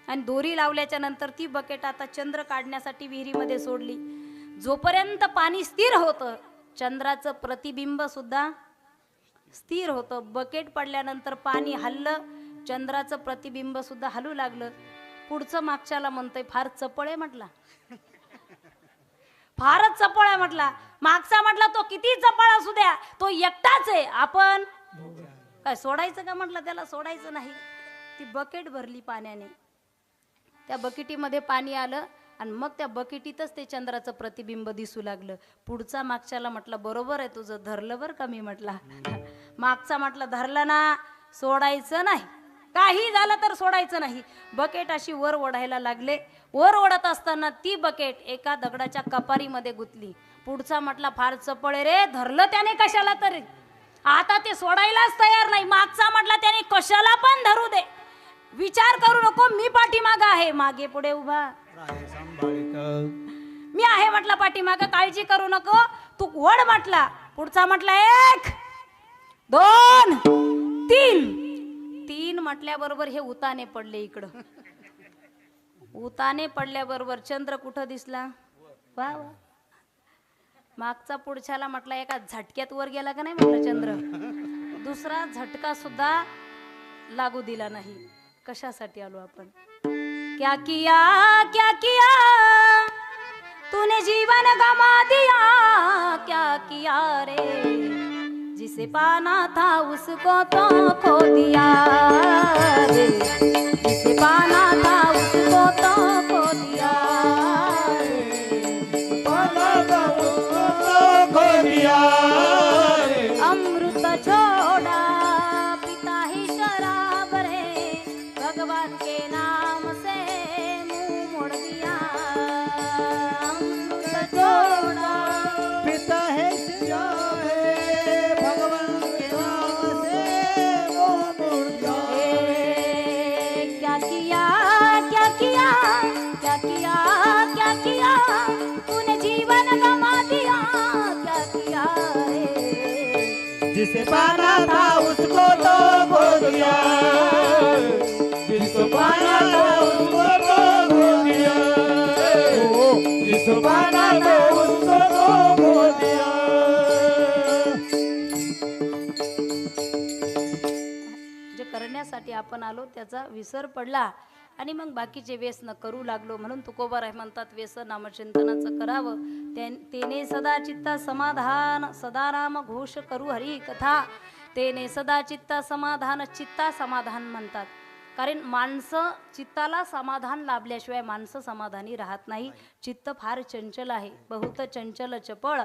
आणि दोरी लावल्याच्या नंतर ती बकेट आता चंद्र काढण्यासाठी विहिरीमध्ये सोडली. जोपर्यंत पाणी स्थिर होतं, चंद्राचं प्रतिबिंब सुद्धा स्थिर होतं. बकेट पडल्यानंतर पाणी हललं, चंद्राचं प्रतिबिंब सुद्धा हलू लागलं. पुढचं मागच्याला म्हणतंय, फार चपळ आहे म्हटला, फारच चपळ आहे म्हटला. मागचा म्हटला, तो किती चपळ असू द्या, तो एकटाच आहे, आपण काय सोडायचं का? म्हटलं, त्याला सोडायचं नाही. ती बकेट भरली पाण्याने, त्या बकेटीमध्ये पाणी आलं आणि मग त्या बकेटीतच ते चंद्राचं प्रतिबिंब दिसू लागलं. पुढचा मागच्याला म्हटलं बरोबर आहे तुझं, धरलं बरं का मी म्हटला. मागचा म्हटलं धरलं ना, सोडायचं नाही, काही झालं तर सोडायचं नाही. बकेट अशी वर ओढायला लागले. वर ओढत असताना ती बकेट एका दगडाच्या कपारीमध्ये गुंतली. पुढचा म्हटला फार चपळ आहे रे, धरलं त्याने कशाला तरी, आता ते सोडायलाच तयार नाही. मागचा म्हटला त्याने कशाला पण धरू दे, विचार करू नको, मी पाठीमागं आहे. मागे पुढे उभा मी आहे म्हटला, पाठीमागं काळजी करू नको, तू ओढ म्हटला. पुढचा म्हटला 1 2 3 म्हटल्याबरोबर हे उताने पडले. इकडं उताने पडल्याबरोबर चंद्र कुठं दिसला, वा वा. मागचा पुढच्याला म्हटला एका झटक्यात वर गेला का नाही म्हटलं चंद्र. दुसरा झटका सुद्धा लागू दिला नाही. कशासाठी आलो आपण, क्या किया तूने जीवन गमा दिया, क्या किया रे, जिसे पाना था उसको तो खो दिया रे, जिसे पाना था उसको तो खो दिया रे, पाना था उसको तो खो दिया रे, अमृत छोड़ा पिता ही शराब रे, भगवान के नाम से मुंह मोड़ दिया, अमृत छोड़ा पिता है भगवान के नाम से वो मुड़ जाए। क्या किया क्या किया क्या किया क्या किया, तूने जीवन गमा दिया, क्या किया रे, जिसे पाना था उसको तो खो दिया, जिसको पाना था उसको तो खो दिया, जिसको पाना था उसको तो खो दिया. जे करण्यासाठी आपण आलो त्याचा विसर पडला आणि मग बाकीचे व्यसन करू लागलो. म्हणून तुकोबाराय म्हणतात व्यसन नामचिंतनाचं करावं, तेने सदा चित्ता समाधान, सदा नाम घोष करू हरी कथा, तेने सदा चित्ता समाधान, चित्ता समाधान म्हणतात. कारण माणसं चित्ताला समाधान लाभल्याशिवाय माणसं समाधानी राहत नाही. चित्त फार चंचल आहे, बहुत चंचल चपळ,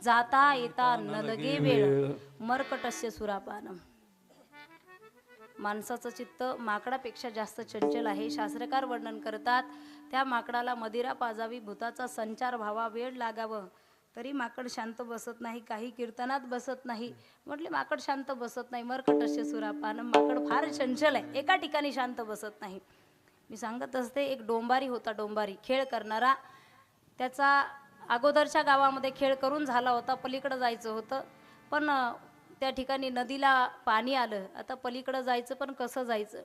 जाता येता न लगे वेळ, मर्कटस्य सुरापानम. माणसाचं चित्त माकडापेक्षा जास्त चंचल आहे. शास्त्रकार वर्णन करतात, त्या माकडाला मदिरा पाजावी, भूताचा संचार व्हावा, वेळ लागावं, तरी माकड शांत बसत नाही, काही कीर्तनात बसत नाही. म्हटले माकड शांत बसत नाही, मर्कटस्य सुरापानम, माकड फार चंचल आहे, एका ठिकाणी शांत बसत नाही. मी सांगत असते, एक डोंबारी होता, डोंबारी खेळ करणारा. त्याचा अगोदरच्या गावामध्ये खेळ करून झाला होता, पलीकडं जायचं होतं, पण त्या ठिकाणी नदीला पाणी आलं. आता पलीकडं जायचं पण कसं जायचं,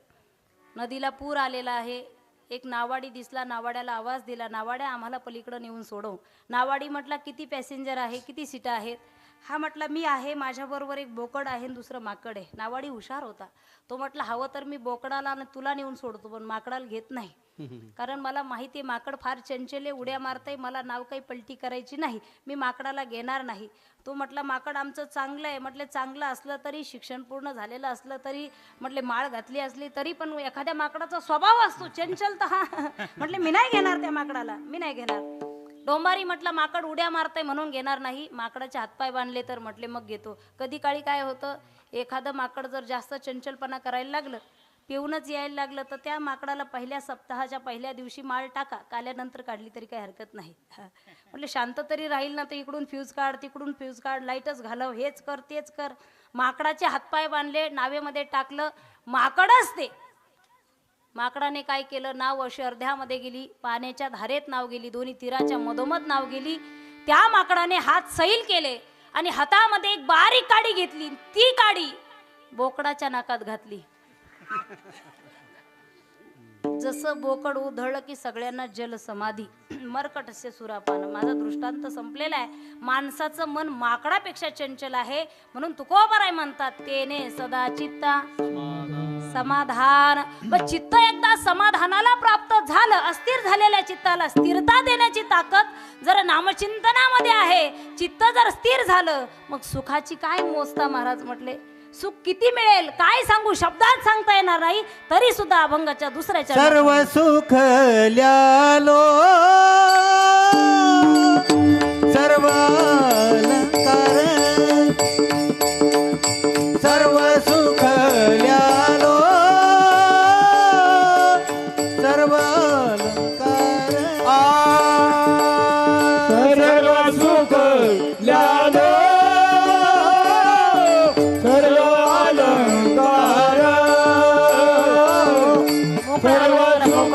नदीला पूर आलेला आहे. एक नावाडी दिसला, नावाड्याला आवाज दिला, नावाड्या आम्हाला पलीकडं नेऊन सोडव. नावाडी म्हटला किती पॅसेंजर आहे, किती सीटा आहेत. हा म्हटला मी आहे, माझ्याबरोबर एक बोकड आहे आणि दुसरं माकड आहे. नावाडी हुशार होता, तो म्हटला हवं तर मी बोकडाला आणि तुला नेऊन सोडतो, पण माकडाला घेत नाही, कारण मला माहिती आहे माकड फार चंचले, उड्या मारताय, मला नाव काही पलटी करायची नाही, मी माकडाला घेणार नाही. तो म्हटला माकड आमचं चांगलं आहे. म्हटले चांगलं असलं तरी, शिक्षण पूर्ण झालेलं असलं तरी, म्हटले माळ घातली असली तरी, पण एखाद्या माकडाचा स्वभाव असतो चंचलता. हा म्हटले मी नाही घेणार त्या माकडाला, मी नाही घेणार. डोंबारी म्हटलं माकड उड्या मारताय म्हणून घेणार नाही, माकडाचे हातपाय बांधले तर म्हटले मग घेतो. कधी काळी काय होतं, एखादं माकड जर जास्त चंचलपणा करायला लागलं, पिऊनच यायला लागलं, तर त्या माकडाला पहिल्या सप्ताहाच्या पहिल्या दिवशी माळ टाका, काल्यानंतर काढली तरी काही हरकत नाही. म्हटलं शांत तरी राहील ना, तर इकडून फ्यूज काढ, तिकडून फ्यूज काढ, लाईटच घालव, हेच कर तेच कर. माकडाचे हातपाय बांधले, नावेमध्ये टाकलं, माकडच ते. माकडाने काय केलं, नाव अशी अर्ध्यामध्ये गेली, पाण्याच्या धारेत नाव गेली, दोन्ही तीराच्या मधोमध नाव गेली. त्या माकडाने हात सैल केले आणि हातामध्ये एक बारीक काडी घेतली, ती काडी बोकडाच्या नाकात घातली. जसं बोकड उधळलं की सगळ्यांना जल समाधी, मर्कटस्य सुरापान. माझा दृष्टांत संपलेला आहे. माणसाचं मन माकडापेक्षा चंचल आहे, म्हणून तुकोबाराय म्हणतात तेने सदा चित्ता समाधान. व चित्त एकदा समाधानाला प्राप्त झालं, अस्थिर झालेल्या चित्ताला स्थिरता देण्याची ताकद जर नामचिंतनामध्ये आहे. चित्त जर स्थिर झालं, मग सुखाची काय मोजता महाराज म्हटले. सुख किती मिळेल काय सांगू, शब्दात सांगता येणार नाही, तरी सुद्धा अभंगाच्या दुसऱ्याच्या सर्व सुख ल्यालो सर्व अलंकार सर्व सुख ल्यालो सर्व अलंकार सर्व सुख ल्यालो सर्व अलंकार सर्व सुख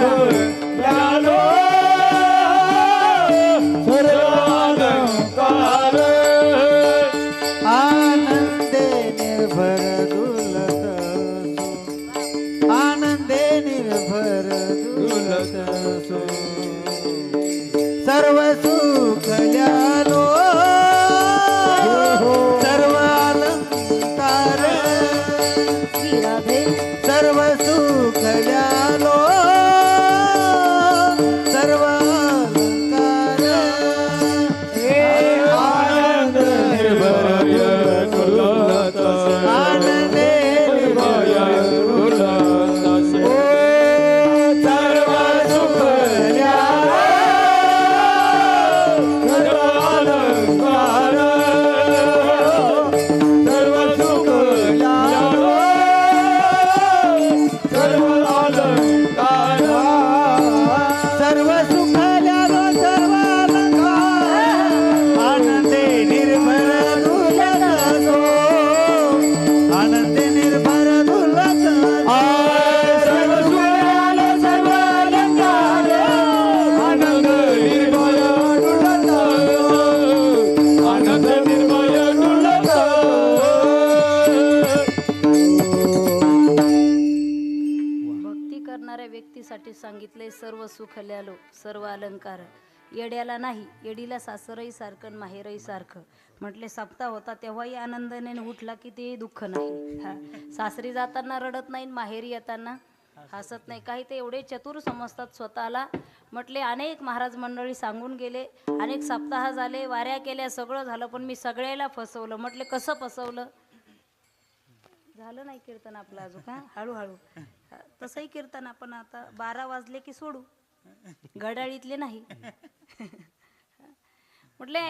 ल्यालो सर्व अलंकार आनंदे निर्भर दुलत आनंदे निर्भर दुलत सर्व सुख ल्यालो सर्व अलंकार सर्व सुख ल्यालो सर्व अलंकार आनंद निर्भर दुलत आनंदे निर्भर दुलत सर्व सुख ल्यालो सर्व अलंकार सर्व सुख ल्यालो सर्व अलंकार सर्व सुख ल्यालो सर्व अलंकार आनंदे निर्भर दुलत आनंदे निर्भर दुलत सर्व सुख ल्यालो सर्व अलंकार आनंद निर्भय डुलत आनंद निर्भय डुलत भक्ती करणाऱ्या व्यक्तीसाठी सांगितले सर्व सुख ल्यालो सर्व अलंकार. येड्याला नाही, येडीला सासरही सारखं आणि माहेरही सारखं. म्हटले सप्ताह होता तेव्हाही आनंदाने उठला की ते दुःख नाही. हा, सासरी जाताना रडत नाही, माहेरी येताना हसत नाही. काही ते एवढे चतुर समजतात स्वतःला. म्हटले अनेक महाराज मंडळी सांगून गेले, अनेक सप्ताह झाले, वाऱ्या केल्या, सगळं झालं, पण मी सगळ्याला फसवलं. म्हटले कसं फसवलं? झालं नाही कीर्तन आपलं अजून का हळूहळू. तसंही कीर्तन आपण आता 12 वाजले की सोडू, घड्याळीतले नाही. म्हटले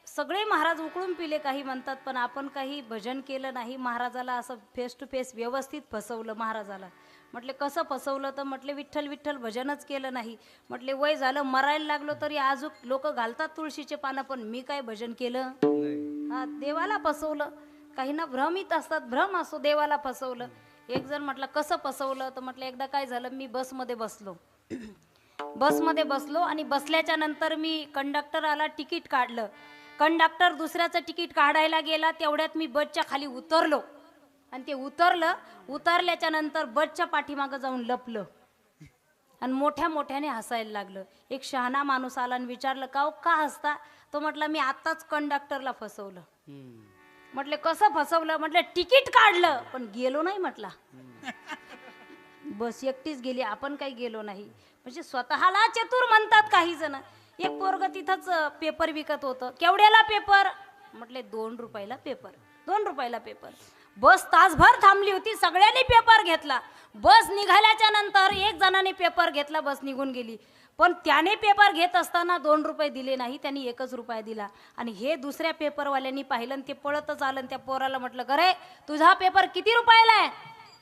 सगळे महाराज उकळून पिले काही म्हणतात, पण आपण काही भजन केलं नाही. महाराजाला असं फेस टू फेस व्यवस्थित फसवलं महाराजाला. म्हटले कसं फसवलं? तर म्हटले विठ्ठल विठ्ठल भजनच केलं नाही. म्हटले वय झालं, मरायला लागलो तरी आजूक लोक घालतात तुळशीचे पानं, पण मी काय भजन केलं? हा, देवाला फसवलं. काही ना भ्रमित असतात, भ्रम असो, देवाला फसवलं. एक जण म्हटलं कसं फसवलं? तर म्हटलं एकदा काय झालं, मी बसमध्ये बसलो आणि बसल्याच्या नंतर मी कंडक्टर आला, तिकीट काढलं. कंडक्टर दुसऱ्याचं तिकीट काढायला गेला, तेवढ्यात मी बसच्या खाली उतरलो आणि ते उतरल्याच्या नंतर बसच्या पाठीमागं जाऊन लपलं आणि मोठ्या मोठ्याने हसायला लागलं. एक शहाणा माणूस आला आणि विचारलं का हसता? तो म्हटलं मी आत्ताच कंडक्टरला फसवलं. म्हटले कसं फसवलं? म्हटलं तिकीट काढलं पण गेलो नाही. म्हटला बस एकटीच गेली, आपण काही गेलो नाही. म्हणजे स्वतःला चतुर म्हणतात काही जण. एक पोरग तिथंच पेपर विकत होतं. केवढ्याला पेपर? म्हटले 2 रुपयाला पेपर. 2 रुपयाला पेपर. बस तासभर थांबली होती, सगळ्यांनी पेपर घेतला. बस निघाल्याच्या नंतर एक जणाने पेपर घेतला, बस निघून गेली. पण त्याने पेपर घेत असताना 2 रुपये दिले नाही, त्यांनी 1 रुपया दिला. आणि हे दुसऱ्या पेपरवाल्यांनी पाहिलं आणि ते पळतच आलं आणि त्या पोराला म्हटलं करे तुझा पेपर किती रुपयाला आहे?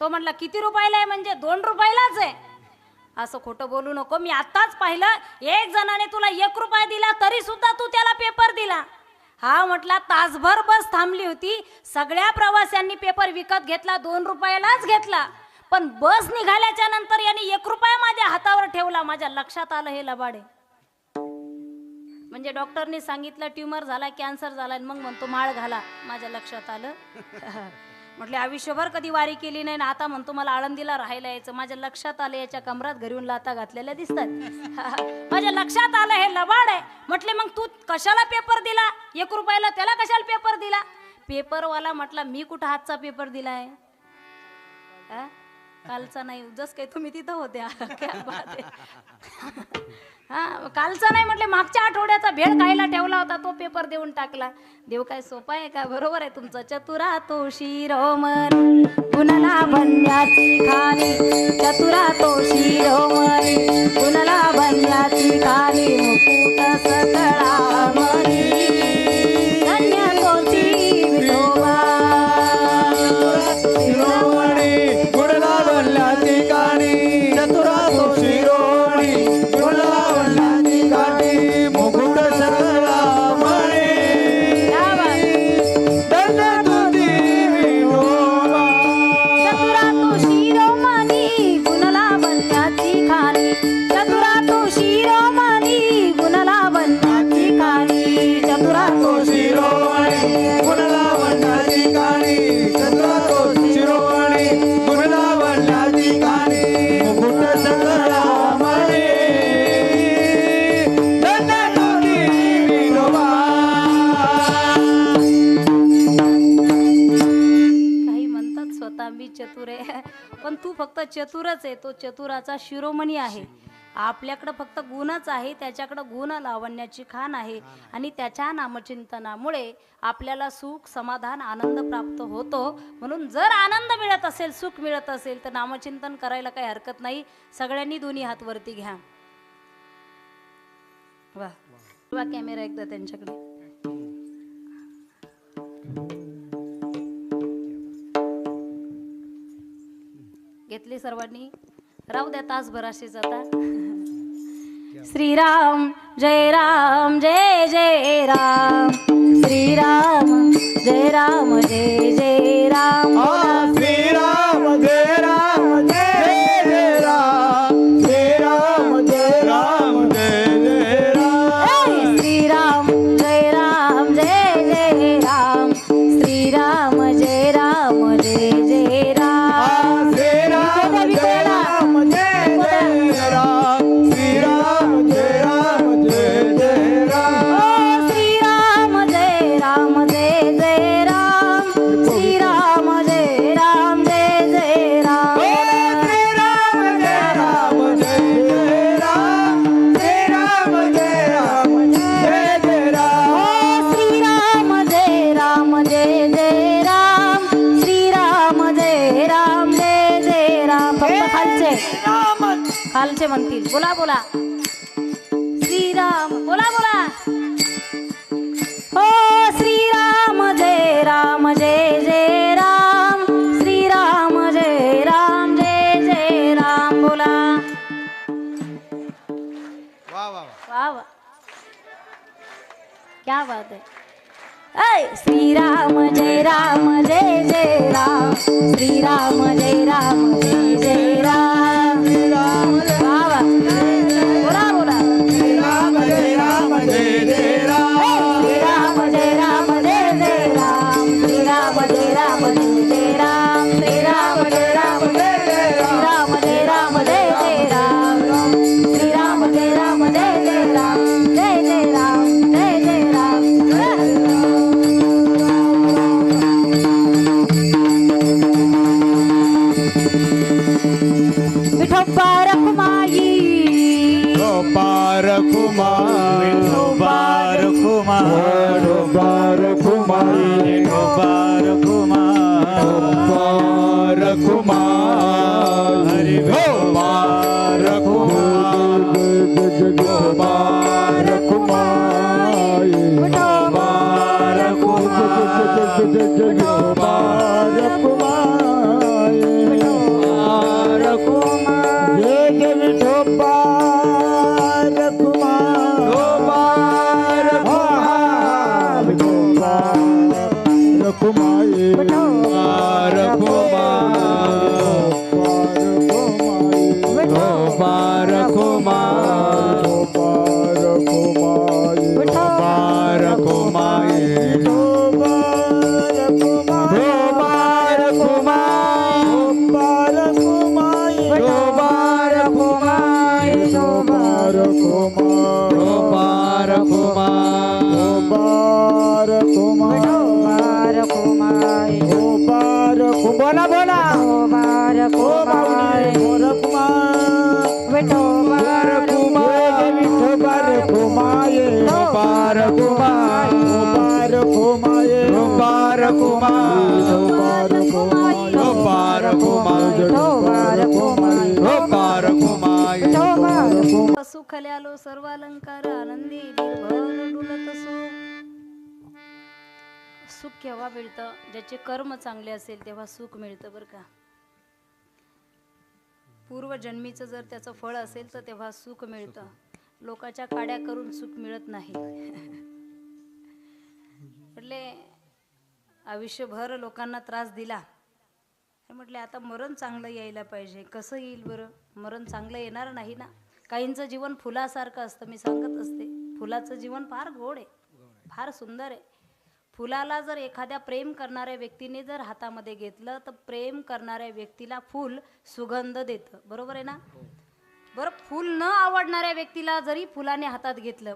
तो म्हटला किती रुपयाला आहे? म्हणजे 2 रुपयालाच आहे. असं खोटं बोलू नको, मी आत्ताच पाहिलं, एक जणाने तुला 1 रुपया दिला तरी सुद्धा तू त्याला पेपर दिला. हा म्हटला तासभर बस थांबली होती, सगळ्या प्रवाशांनी पेपर विकत घेतला, 2 रुपयालाच घेतला. पण बस निघाल्याच्या नंतर यांनी 1 रुपया माझ्या हातावर ठेवला. माझ्या लक्षात आलं हे लबाडे. म्हणजे डॉक्टरने सांगितलं ट्यूमर झाला, कॅन्सर झाला, मग म्हणतो माळ घाला. माझ्या लक्षात आलं. म्हटले आयुष्यभर कधी वारी केली नाही ना, आता म्हणतो मला आळंदीला राहायला यायचं. माझ्या लक्षात आलं याच्या कमरात घरीहून लाता घातलेल्या दिसतात. माझ्या लक्षात आलं हे लबाड आहे. म्हटले मग तू कशाला पेपर दिला 1 रुपयाला? त्याला कशाला पेपर दिला? पेपरवाला म्हटला मी कुठं हातचा पेपर दिलाय? कालचा नाही जस काही तुम्ही तिथं होत्या क्या बात आहे. हा कालचा नाही म्हटले मागच्या आठवड्याचा भेळ खायला ठेवला होता तो पेपर देऊन टाकला. देव काय सोपा आहे का? बरोबर आहे तुमचं. चतुरा तो शिरोमणी गुणला बंद्याची खाली, चतुरा तो शिरोमणी गुणला बंद्याची खाली, मुकुट सकळा मणी धन्य तोची विठोबा. शिरोमणी गुणला बनला ठिकाणी, चतुरा तो शिरोमणी गुणला बनला ठिकाणी, मुकुट सकळा मणी क्या बात. धन्य तुझी विठोबा. चतुरा तो शिरोमणी गुणला बंद्याची खाली, चतुरा तो शिरोमणी गुणला बंद्याची खाली, चतुरा तो शिरोमणी गुणला बनला ठिकाणी, चतुरा तो शिरोमणी गुणला बनला ठिकाणी, मुकुट सकळा मणी धन्य तुझी विठोबा. काही म्हणतात स्वतः मी चतुर आहे, पण तू फक्त चतुरच आहे. तो चतुराचा शिरोमणी आहे. आपल्याकडं फक्त गुणच आहे, त्याच्याकडं गुण लावण्याची खाण आहे. आणि त्याच्या नामचिंतनामुळे आपल्याला सुख समाधान आनंद प्राप्त होतो. म्हणून जर आनंद मिळत असेल सुख मिळत असेल तर नामचिंतन करायला काही हरकत नाही. सगळ्यांनी दोन्ही हात वरती घ्या. वा कॅमेरा एकदा त्यांच्याकडे. घेतली सर्वांनी. राहू द्या तासभर अशीच आता. श्रीराम जय राम जय जय राम, श्रीराम जय राम जय जय राम. श्रीराम जय राम जय जय राम, श्रीराम जय राम जय जय राम. श्रीराम जय राम जय जय राम, श्रीराम जय राम जय जय राम. श्रीराम जय राम जय जय राम, श्रीराम जय राम जय जय राम. श्रीराम जय राम जय जय राम, श्रीराम जय राम जय जय राम. श्रीराम जय राम जय जय राम, श्रीराम जय राम जय जय राम. श्रीराम जय राम जय जय राम, श्रीराम जय राम जय जय राम. फक्त खालचे म्हणतील. बोला बोला श्रीराम, बोला बोला. हो श्रीराम जय राम जय जय राम, श्रीराम जय राम जय जय राम. बोला वाह वाह, क्या बात है. ऐ श्रीराम जय राम जय जय राम, श्रीराम जय राम जय जय राम. वाह वाह, बोला बोला. श्रीराम जय राम जय जय राम, श्रीराम जय राम जय जय राम, श्रीराम जय राम जय जय राम, श्रीराम जय राम जय जय राम, श्रीराम जय राम जय जय राम, श्रीराम जय राम जय जय राम, जय जय राम जय जय राम. विठोबा रखुमाई, बार कुमार बार कुमार बार कुमार बार कुमार बार कुमार हरि बार कुमार बार कुमार बार कुमार बार कुमार जय जय विठोबा. विठोबार कुमार विठोबार कुमाये पार कुमार पार कुमाये पार कुमार पार कुमाये पार कुमार पार कुमार सुखल्यालो सर्व अलंकार आनंदी निर्भर डुलत सुख. सुख केव्हा मिळतं? ज्याचे कर्म चांगले असेल तेव्हा सुख मिळतं बरं का. पूर्वजन्मीचं जर त्याचं फळ असेल तर तेव्हा सुख मिळतं. लोकांच्या काड्या करून सुख मिळत नाही. म्हटले आयुष्यभर लोकांना त्रास दिला, म्हटले आता मरण चांगलं यायला पाहिजे. कसं येईल बरं? मरण चांगलं येणार नाही ना. काहींचं जीवन फुलासारखं असतं. मी सांगत असते फुलाचं जीवन फार गोड आहे, फार सुंदर आहे. फुलाला जर एखाद्या प्रेम करणाऱ्या व्यक्तीने जर हातामध्ये घेतलं तर प्रेम करणाऱ्या व्यक्तीला फूल सुगंध देतं. बरोबर आहे ना? बरं, फूल न आवडणाऱ्या व्यक्तीला जरी फुलाने हातात घेतलं,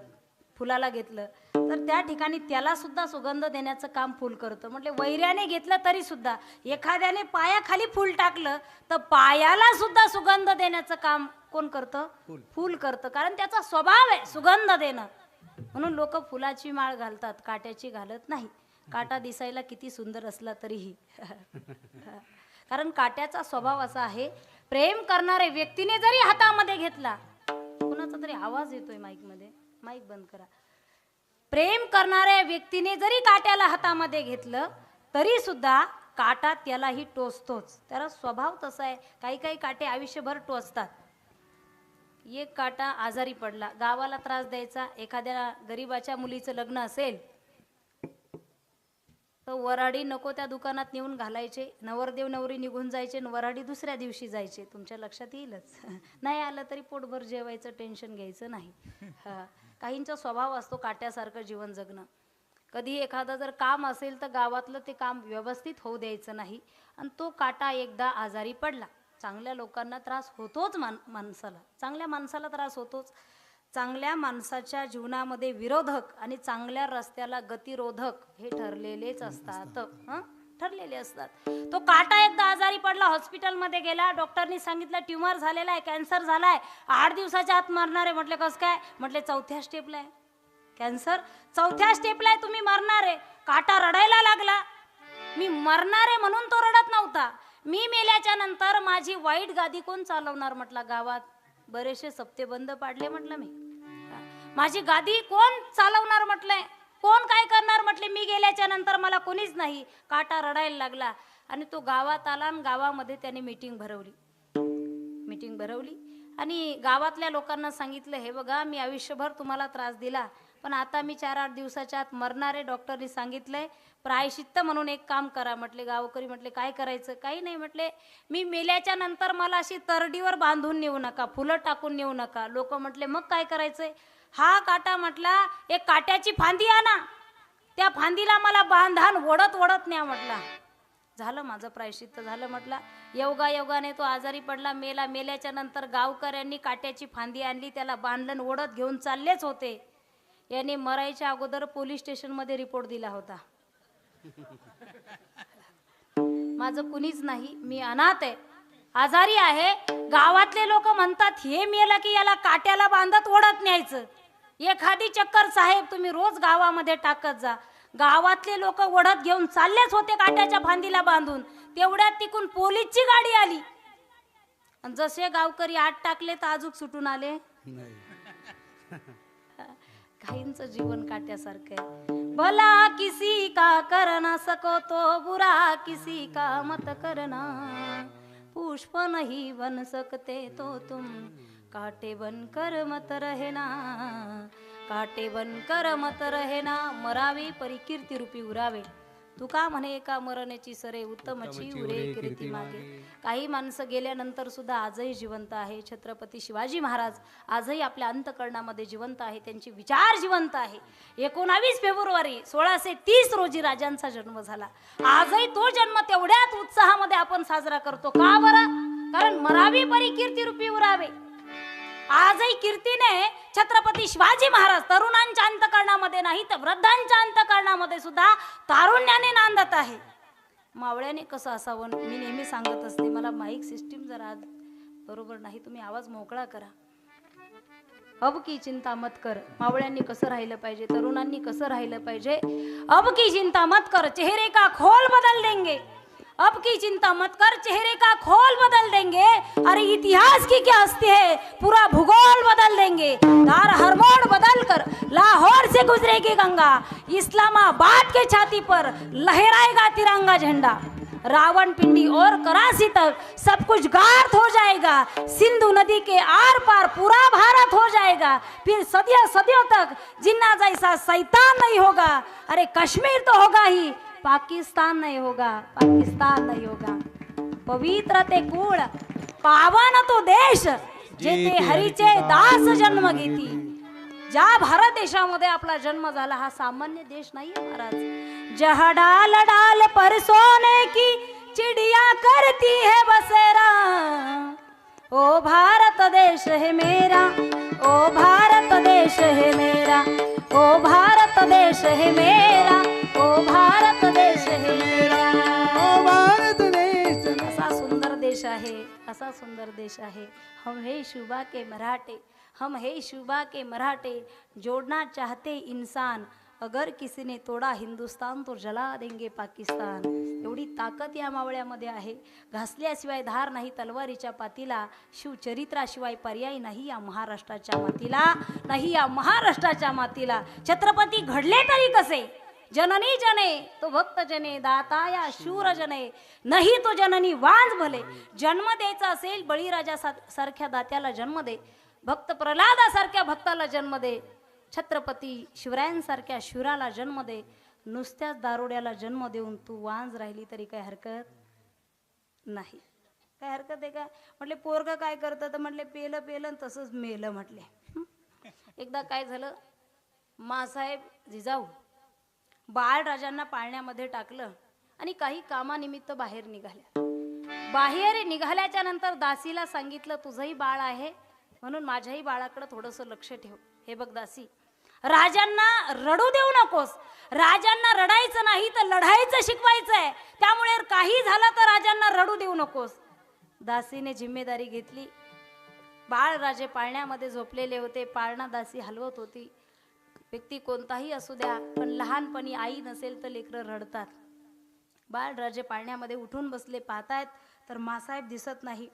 फुलाला घेतलं तर त्या ठिकाणी त्याला सुद्धा सुगंध देण्याचं काम फूल करतं. म्हटले वैऱ्याने घेतलं तरी सुद्धा, एखाद्याने पायाखाली फूल टाकलं तर पायाला सुद्धा सुगंध देण्याचं काम कोण करतं? फूल करतं. कारण त्याचा स्वभाव आहे सुगंध देणं. म्हणून लोक फुलाची माळ घालतात, काट्याची घालत नाही. काटा दिसायला किती सुंदर असला तरीही कारण काट्याचा स्वभाव असा आहे, प्रेम करणाऱ्या व्यक्तीने जरी हातामध्ये घेतला, कुणाचा तरी आवाज येतोय माईक मध्ये, माईक बंद करा. प्रेम करणाऱ्या व्यक्तीने जरी काट्याला हातामध्ये घेतलं तरी सुद्धा काटा त्यालाही टोचतोच. त्याला स्वभाव तसा आहे. काही काही काटे आयुष्यभर टोचतात. एक काटा आजारी पडला, गावाला त्रास द्यायचा. एखाद्या गरीबाच्या मुलीचं लग्न असेल तर वराडी नको त्या दुकानात नेऊन घालायचे, नवरदेव नवरी निघून जायचे, वराडी दुसऱ्या दिवशी जायचे. तुमच्या लक्षात येईलच. नाही आलं तरी पोटभर जेवायचं, टेन्शन घ्यायचं नाही. हा, काहींचा स्वभाव असतो काट्यासारखं जीवन जगणं. कधी एखादं जर काम असेल तर गावातलं ते काम व्यवस्थित होऊ द्यायचं नाही. आणि तो काटा एकदा आजारी पडला, चांगल्या लोकांना त्रास होतोच, माणसाला, चांगल्या माणसाला त्रास होतोच. चांगल्या माणसाच्या जीवनामध्ये विरोधक आणि चांगल्या रस्त्याला गतिरोधक हे ठरलेलेच असतात. ठरलेले असतात. तो काटा एकदा आजारी पडला, हॉस्पिटलमध्ये गेला, डॉक्टरनी सांगितलं ट्युमर झालेला आहे, कॅन्सर झालाय, 8 दिवसाच्या आत मरणार आहे. म्हटलं कसं काय? म्हटले 4थ्या स्टेपला आहे कॅन्सर, 4थ्या स्टेपला आहे, तुम्ही मरणार आहे. काटा रडायला लागला. मी मरणार आहे म्हणून तो रडत नव्हता. मी मेल्याच्या नंतर माझी वाईट गादी कोण चालवणार? म्हटलं गावात बरेचसे सप्ते बंद पाडले. म्हटलं मी माझी गादी कोण चालवणार? म्हटलंय कोण काय करणार? म्हटले मी गेल्याच्या नंतर मला कोणीच नाही. काटा रडायला लागला आणि तो गावात आला आणि गावामध्ये त्याने मीटिंग भरवली आणि गावातल्या लोकांना सांगितलं, हे बघा मी आयुष्यभर तुम्हाला त्रास दिला, पण आता मी 4-8 दिवसाच्या आत मरणार आहे. डॉक्टरनी सांगितलंय प्रायश्चित्त म्हणून एक काम करा. म्हटले गावकरी म्हटले काय करायचं? काही नाही. म्हटले मी मेल्याच्या नंतर मला अशी तरडीवर बांधून नेऊ नका, फुलं टाकून नेऊ नका. लोक म्हटले मग काय करायचंय? हा काटा म्हटला एक काट्याची फांदी आणा, त्या फांदीला मला बांधान ओढत ओढत न्या. म्हटला झालं, माझं प्रायश्चित्त झालं. म्हटलं योगाने तो आजारी पडला, मेल्याच्या नंतर गावकऱ्यांनी काट्याची फांदी आणली, त्याला बांधलं, ओढत घेऊन चाललेच होते. याने मरायच्या अगोदर पोलीस स्टेशनमध्ये रिपोर्ट दिला होता, माझं कुणीच नाही, मी अनाथ आहे, आजारी आहे. गावातले लोक म्हणतात हे मेलं की याला काट्याला बांधत ओढत न्यायचं. एखादी चक्कर साहेब तुम्ही रोज गावामध्ये टाकत जा. गावातले लोक ओढत घेऊन चाललेच होते काट्याच्या फांदीला बांधून. तेवढ्यात तिकून पोलीसची गाडी आली आणि जसे गावकरी आत टाकले तर आजूक सुटून आले. काहींचं जीवन काट्यासारखं आहे. भला किसी का कर ना सको तो बुरा किसी का मत करना, पुष्प नहीं बन सकते तो तुम काटे बनकर मत रहना, काटे बनकर मत रहना. मरावे परी कीर्ती रूपी उरावे. तुका म्हणे एका मरण्याची सरे उत्तमची उरे कीर्ती मागे. काही माणसं गेल्यानंतर सुद्धा आजही जिवंत आहे. छत्रपती शिवाजी महाराज आजही आपल्या अंतकरणामध्ये जिवंत आहे, त्यांचे विचार जिवंत आहे. 19 फेब्रुवारी 1630 रोजी राजांचा जन्म झाला. आजही तो जन्म तेवढ्याच उत्साहामध्ये आपण साजरा करतो. का बरं? कारण मरावी परी कीर्ती रूपी उरावे. आजही कीर्तीने छत्रपती शिवाजी महाराज तरुणांच्या अंतकरणामध्ये नाही तर वृद्धांच्या अंतकरणामध्ये सुद्धा तारुण्याने नांदत आहे. मावळ्याने कसं असावं मी नेहमी सांगत असते. मला माईक सिस्टीम जरा बरोबर नाही. तुम्ही आवाज मोकळा करा. अब की चिंता मत कर. मावळ्यांनी कसं राहिलं पाहिजे, तरुणांनी कसं राहिलं पाहिजे. अब की चिंता मत कर, चेहरे का खोल बदल देंगे. अब की चिंता मत कर, चेहरे का खोल बदल देंगे. अरे इतिहास की क्या हस्ती है, पूरा भूगोल बदल देंगे. तार हर मोड़ बदल कर लाहौर से गुजरेगी गंगा. इस्लामाबाद के छाती पर लहराएगा तिरंगा झंडा. रावलपिंडी और कराची तक सब कुछ गार्थ हो जाएगा. सिंधु नदी के आर पार पूरा भारत हो जाएगा. फिर सदियों सदियों तक जिन्ना जैसा शैतान नहीं होगा. अरे कश्मीर तो होगा ही, पाकिस्तान नहीं होगा. पाकिस्तान नहीं होगा. पवित्र ते कुळ, पावन तो देश, जेथे हरीचे दास जन्म घेती. ज्या भारत देशामध्ये आपला जन्म झाला हा सामान्य देश नाहीये महाराज. जहाँ डाल डाल पर सोने की चिड़िया करती है बसेरा. ओ भारत देश है मेरा, ओ भारत देश है मेरा, ओ भारत देश है मेरा, ओ भारत देश है मेरा. ओ भारत देश. असा सुंदर देश आहे, असा सुंदर देश आहे. हम है शुबा के मराठे, हम है शुबा के मराठे. जोड़ना चाहते इंसान, अगर किसी ने तोडा हिंदुस्तान तो जला देंगे पाकिस्तान. एवढी ताकद या मावळ्यामध्ये आहे. घासल्याशिवाय धार नाही तलवारीच्या पातीला. शिवचरित्राशिवाय पर्याय नाही या महाराष्ट्राच्या मातीला, नाही या महाराष्ट्राच्या मातीला. छत्रपती घडले तरी कसे, जननी जने तो भक्त जने, दाता या शूर जने, नाही तो जननी वांज भले. जन्म द्यायचा असेल बळीराजा सारख्या दात्याला जन्म दे. भक्त प्रल्हादासारख्या भक्ताला जन्म दे. छत्रपती शिवरायांसारख्या शूराला जन्म दे. नुसत्याच दारोड्याला जन्म देऊन तू वांज राहिली तरी काय हरकत नाही. काय हरकत आहे का. म्हटले पोरग काय करतं, तर म्हटले पेलं पेलं तसंच मेलं. म्हटले एकदा काय झालं, मासाहेब जिजाऊ बाळराजांना पाळण्यामध्ये टाकलं आणि काही कामानिमित्त बाहेर निघाल्या. बाहेर निघाल्याच्या नंतर दासीला सांगितलं तुझंही बाळ आहे म्हणून माझ्याही बाळाकडे थोडंसं लक्ष ठेव. हे बघ दासी, राजांना रडू देऊ नकोस. राजांना रडायचं नाही तर लढायचं शिकवायचंय. त्यामुळे काही झालं तर राजांना रडू देऊ नकोस. दासीने जिम्मेदारी घेतली. बाळराजे पाळण्यामध्ये झोपलेले होते. पाळणा दासी हलवत होती. व्यक्ती कोणताही असू द्या, पण लहानपणी आई नसेल तर लेकरं रडतात. बाळराजे पाळण्यामध्ये उठून बसले. पाहतायत तर मासाहेब दिसत नाही.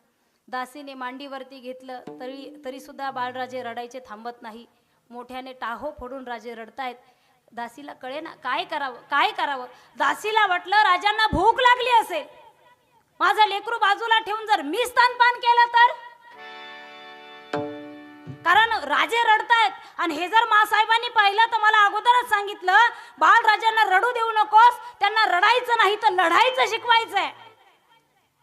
दासीने मांडीवरती घेतलं तरी सुद्धा बाळराजे रडायचे थांबत नाही. मोठ्याने टाहो फोडून राजे रडतायत. दासीला कळे ना काय करावं, काय करावं. दासीला वाटलं राजांना भूक लागली असेल. माझं लेकरू बाजूला ठेवून जर मी स्तनपान केलं तर, कारण राजे रडतायत. आणि हे जर मासाहेबांनी पाहिलं तर मला अगोदरच सांगितलं बाळराजांना रडू देऊ नकोस, त्यांना रडायचं नाही तर लढायचं शिकवायचंय.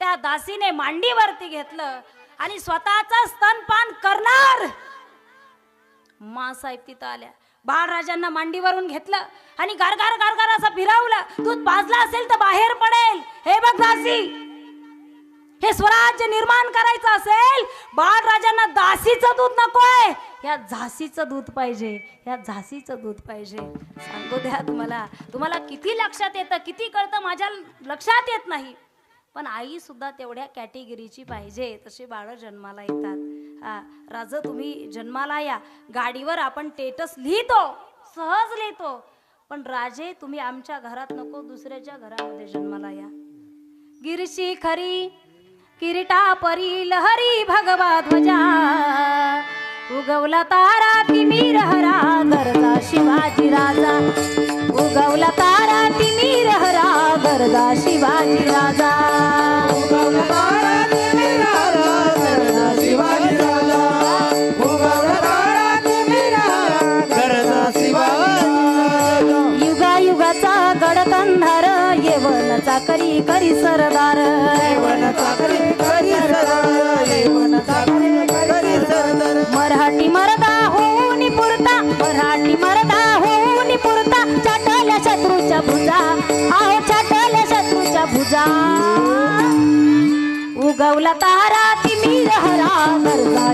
त्या दासीने मांडीवरती घेतलं आणि स्वतःचा स्तनपान करणार. मासाहेब तिथं आल्या. बाळराजांना मांडीवरून घेतलं आणि गारगार गारगार असं फिरवलं. दूध पाजलं असेल तर बाहेर पडेल. हे बघ दासी, हे स्वराज्य निर्माण करायचं असेल बाळराजांना दासीचं दूध नकोय, या झाशीचं दूध पाहिजे, या झाशीचं दूध पाहिजे. सांगू द्या तुम्हाला किती लक्षात येतं, किती कळतं माझ्या लक्षात येत नाही. पण आई सुद्धा तेवढ्या कॅटेगरीची पाहिजे. तसे बाळ जन्माला येतात. राज तुम्ही जन्माला या. गाडीवर आपण स्टेटस लिहितो, सहज लिहितो, पण राजे तुम्ही आमच्या घरात नको, दुसऱ्याच्या घरामध्ये जन्माला या. गिरशी खरी किरीटा परी लहरी भगवा ध्वजा, उगवला तारा तिमीर हरा गरजा शिवाजी राजा. उगवला तारा तिमीर हरा गरजा शिवाजी राजा. उगवला तारा तिमीर हरा गरजा शिवाजी राजा. उगवला तारा तिमीर हरा गरजा शिवाजी राजा. युगायुगाचा गडकंधार येवनचा करी करी सरदार. येवनचा करी करी सरदार. येवनचा करी करी सरदार. मराठी मरदा होऊन पुरता, मराठी मरदा होऊन पुरता, चाटल्या शत्रूच्या भुजा, आहो चाटल्या शत्रूच्या भुजा. उगवला तारा तिमीर हरा गरजा